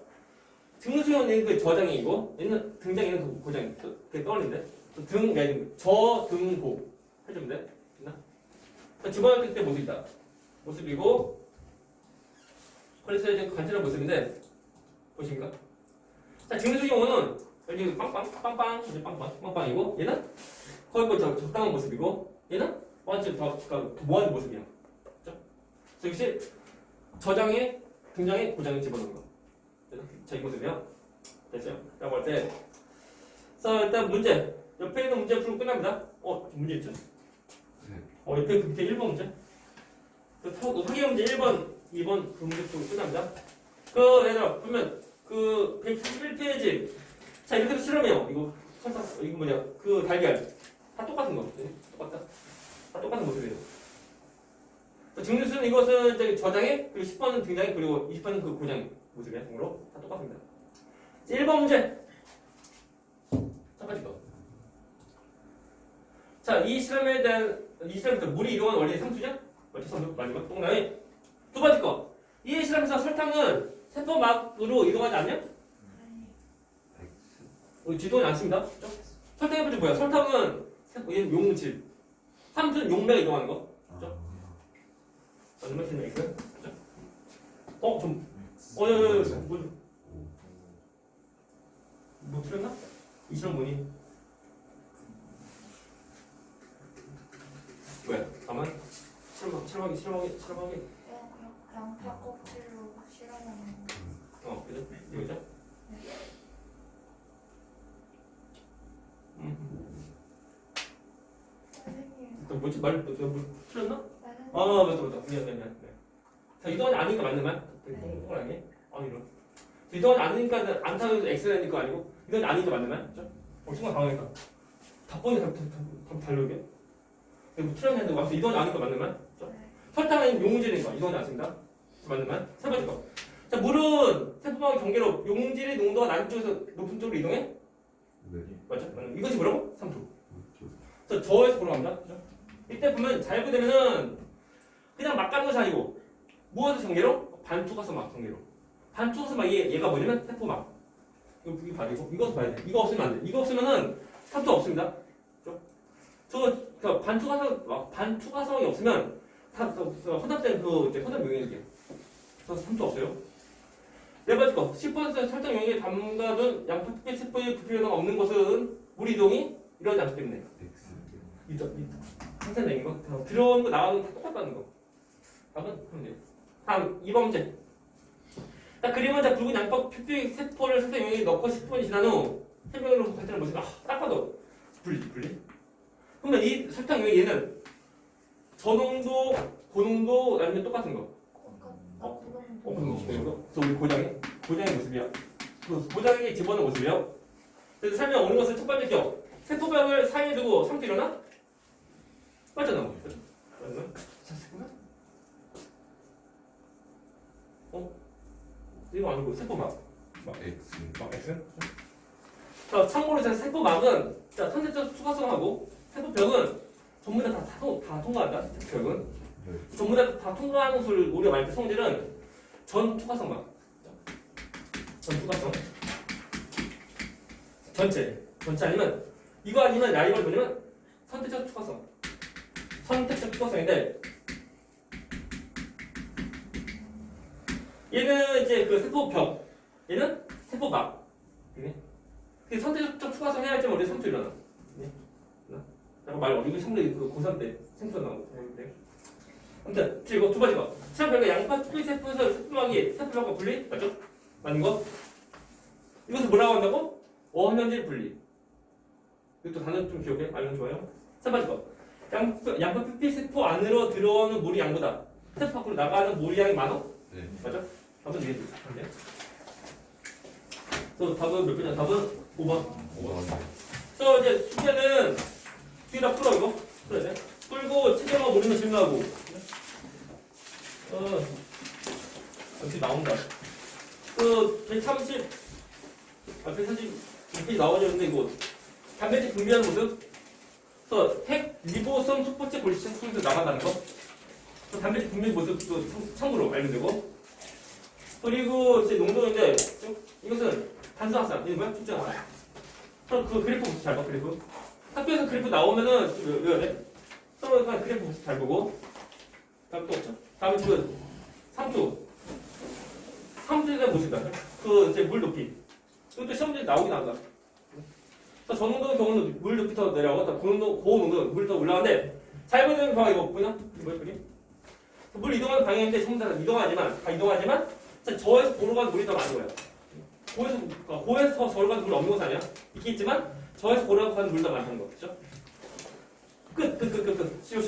증류수용은 그 저장이고 얘는 등장에는 그 고장이 그게 떠올린데 저등고 해주면 돼. 됐나? 집어넣을 때 모습이다. 모습이고 그래서 이제 간단한 모습인데 보십니까? 자, 증류수 경우는 여기 빵빵이고 얘는 거의 뭐 적당한 모습이고 얘는 완전 더 모아진 모습이야. 그래서 역시 저장에 등장에 고장에 집어넣는 거. 자, 이 모습이야. 됐어요? 라고 할 때. 자, 일단 문제. 옆에 있는 문제 풀고 끝납니다. 문제 있죠? 옆에 그 밑에 1번 문제. 확인 문제 1번, 2번 그 문제 풀고 끝납니다. 얘들아, 보면 그 141페이지. 자, 이렇게 해서 실험해요. 이거 뭐냐. 그 달걀. 다 똑같은 거. 똑같다. 다 똑같은 모습이에요. 증류수는 이것은 이제 저장에 그리고 10번은 등장에 그리고 20번은 그 고장의 모습이야. 통으로 다 똑같습니다. 1번 문제. 첫 번째 거. 자, 이 실험부터 물이 이동하는 원리의 상수냐? 최선도 마지막 동그라미. 두 번째 거. 이 실험에서 설탕은 세포막으로 이동하지 않냐? 지도는 않습니다. 설탕의 문제 뭐야? 설탕은 용질. 삼수는 용매가 이동하는 거. 얼마 틀린 X? 뭐 틀렸나? 이 실험 뭐니? 왜? 가만? 실험하기. 양파 껍질로 실험하는 거. 그죠? 이거죠? 선생님. 또 뭐지? 뭐 틀렸나? 나는 맞다. 미안. 자, 이동하지 않으니까 맞는 말? 동그라미. 이런. 이동하지 않으니까 안 타도 X가 되는 거 아니고, 이동하지 않으니까 맞는 말? 그죠? 순간 당황했다. 답변이 달려오게. 뭐 틀렸는데, 완전 이동하지 않으니까 맞는 말? 그죠? 설탕은 용질이니까 이동하지 않습니다. 맞는 말? 세 번째 거. 자, 물은 세포막의 경계로 용질의 농도가 낮은 쪽에서 높은 쪽으로 이동해? 네. 맞죠? 이것이 뭐라고? 3초. 그래서 저에서 보러 갑니다. 그죠? 이때 보면 잘 보되면은 그냥 막 가는 것이 아니고 무엇의 경계로? 반투과서막 경계로. 반투과서막 얘가 뭐냐면 세포막. 이거 봐야 되고 이것도 봐야 돼. 이거 없으면 안 돼. 이거 없으면은 3초 없습니다. 그죠? 반투과성이 없으면 혼합된 혼합 용액이에요. 그래서 3초 없어요. 네 번째 거. 10% 설탕 용액에 담가둔 양파 특별 세포의 부피 변화가 없는 것은 물 이동이 이러지 않기 때문에. 상태적인 거 들어오는 거 나가는 거 다 똑같다는 거. 답은 하면 돼요. 다음 2번 문제. 자, 그림은 자 붉은 양파 표피 세포를 설탕 용액에 넣고 10분 지난 후 설명으로 갈 때는 뭐지? 딱 봐도 분리. 그러면 이 설탕 용액 얘는 저농도, 고농도 아니면 똑같은 거. 그래서 우리 고장의 모습이야. 그 고장에 집어넣은 모습이요. 그래서 설명 오는 것은 첫 번째 기억. 세포벽을 사이에 두고 상태 일어나? 맞잖아. 맞나? 잠깐만. 이거 아니고 세포막. X. 자, 참고로 자 세포막은 자 선택적 수가성하고 세포벽은 전부 다 통과한다. 세포벽은 전부 다 통과하는 것을 우리가 말할 때 성질은 전투가성막. 전투가성. 전체 아니면 이거 아니면 라이벌 뭐냐면 선택적 투과성. 선택적 투과성인데 얘는 이제 그 세포벽, 얘는 세포막. 그 선택적 투과성 해야 할 때만 우리 상투 일어나. 잠깐 말 어리고 상대 그 고3 때 생투 나오고. 아무튼 이거 두 번째 거. 시험 결과 양파 투피 세포에서 세포막이 세포벽과 분리 맞죠? 맞는 거? 이것을 뭐라고 한다고? 원형질 분리. 이것도 단어 좀 기억해. 알면 좋아요. 세 번째 거. 양파 표피 세포 안으로 들어오는 물이 양보다 세포 밖으로 나가는 물이 양이 많아? 네. 맞죠? 답은 이게 답인데. 그래서 답은 몇 번이야? 답은 5번. 그래서 이제 숙제는 뒤에 다 풀어 이거. 풀어야 돼. 풀고 책임하고 모르면 질문하고. 여기 나온다. 그 130, 140 나와졌는데 이거 단백질 분비하는 모습. 그래서 핵 리보솜 첫 번째 골시청 속에서 나간다는 거. 그 단백질 분비 모습도 참고로 알면 되고. 그리고 이제 농도인데 이것은 단수학산. 이거 뭐야? 축제 학산. 그럼 그 그래프 모습 잘 봐. 그래프. 학교에서 그래프 나오면은 좀 외워야 돼. 그러면 그래프 모습 잘 보고. 다음 또 없죠? 다음에 그 3초에 대한 모습이다. 그 이제 물 높이. 이것도 시험지에 나오긴 한다. 그래서 저농도 경우는 물 높이 더 내려가고 고농도 물 더 올라가는데 잘 보이는 방향 이거 보이나? 뭐야 그게? 물 이동하는 방향인데 전부 다 이동하지만 저에서 고로 가는 물이 더 많은 거야. 고에서 저로 가는 물이 없는 것은 아니야. 있겠지만 저에서 고로 가는 물이 더 많다는 거. 그렇죠? 끝. 쉬워.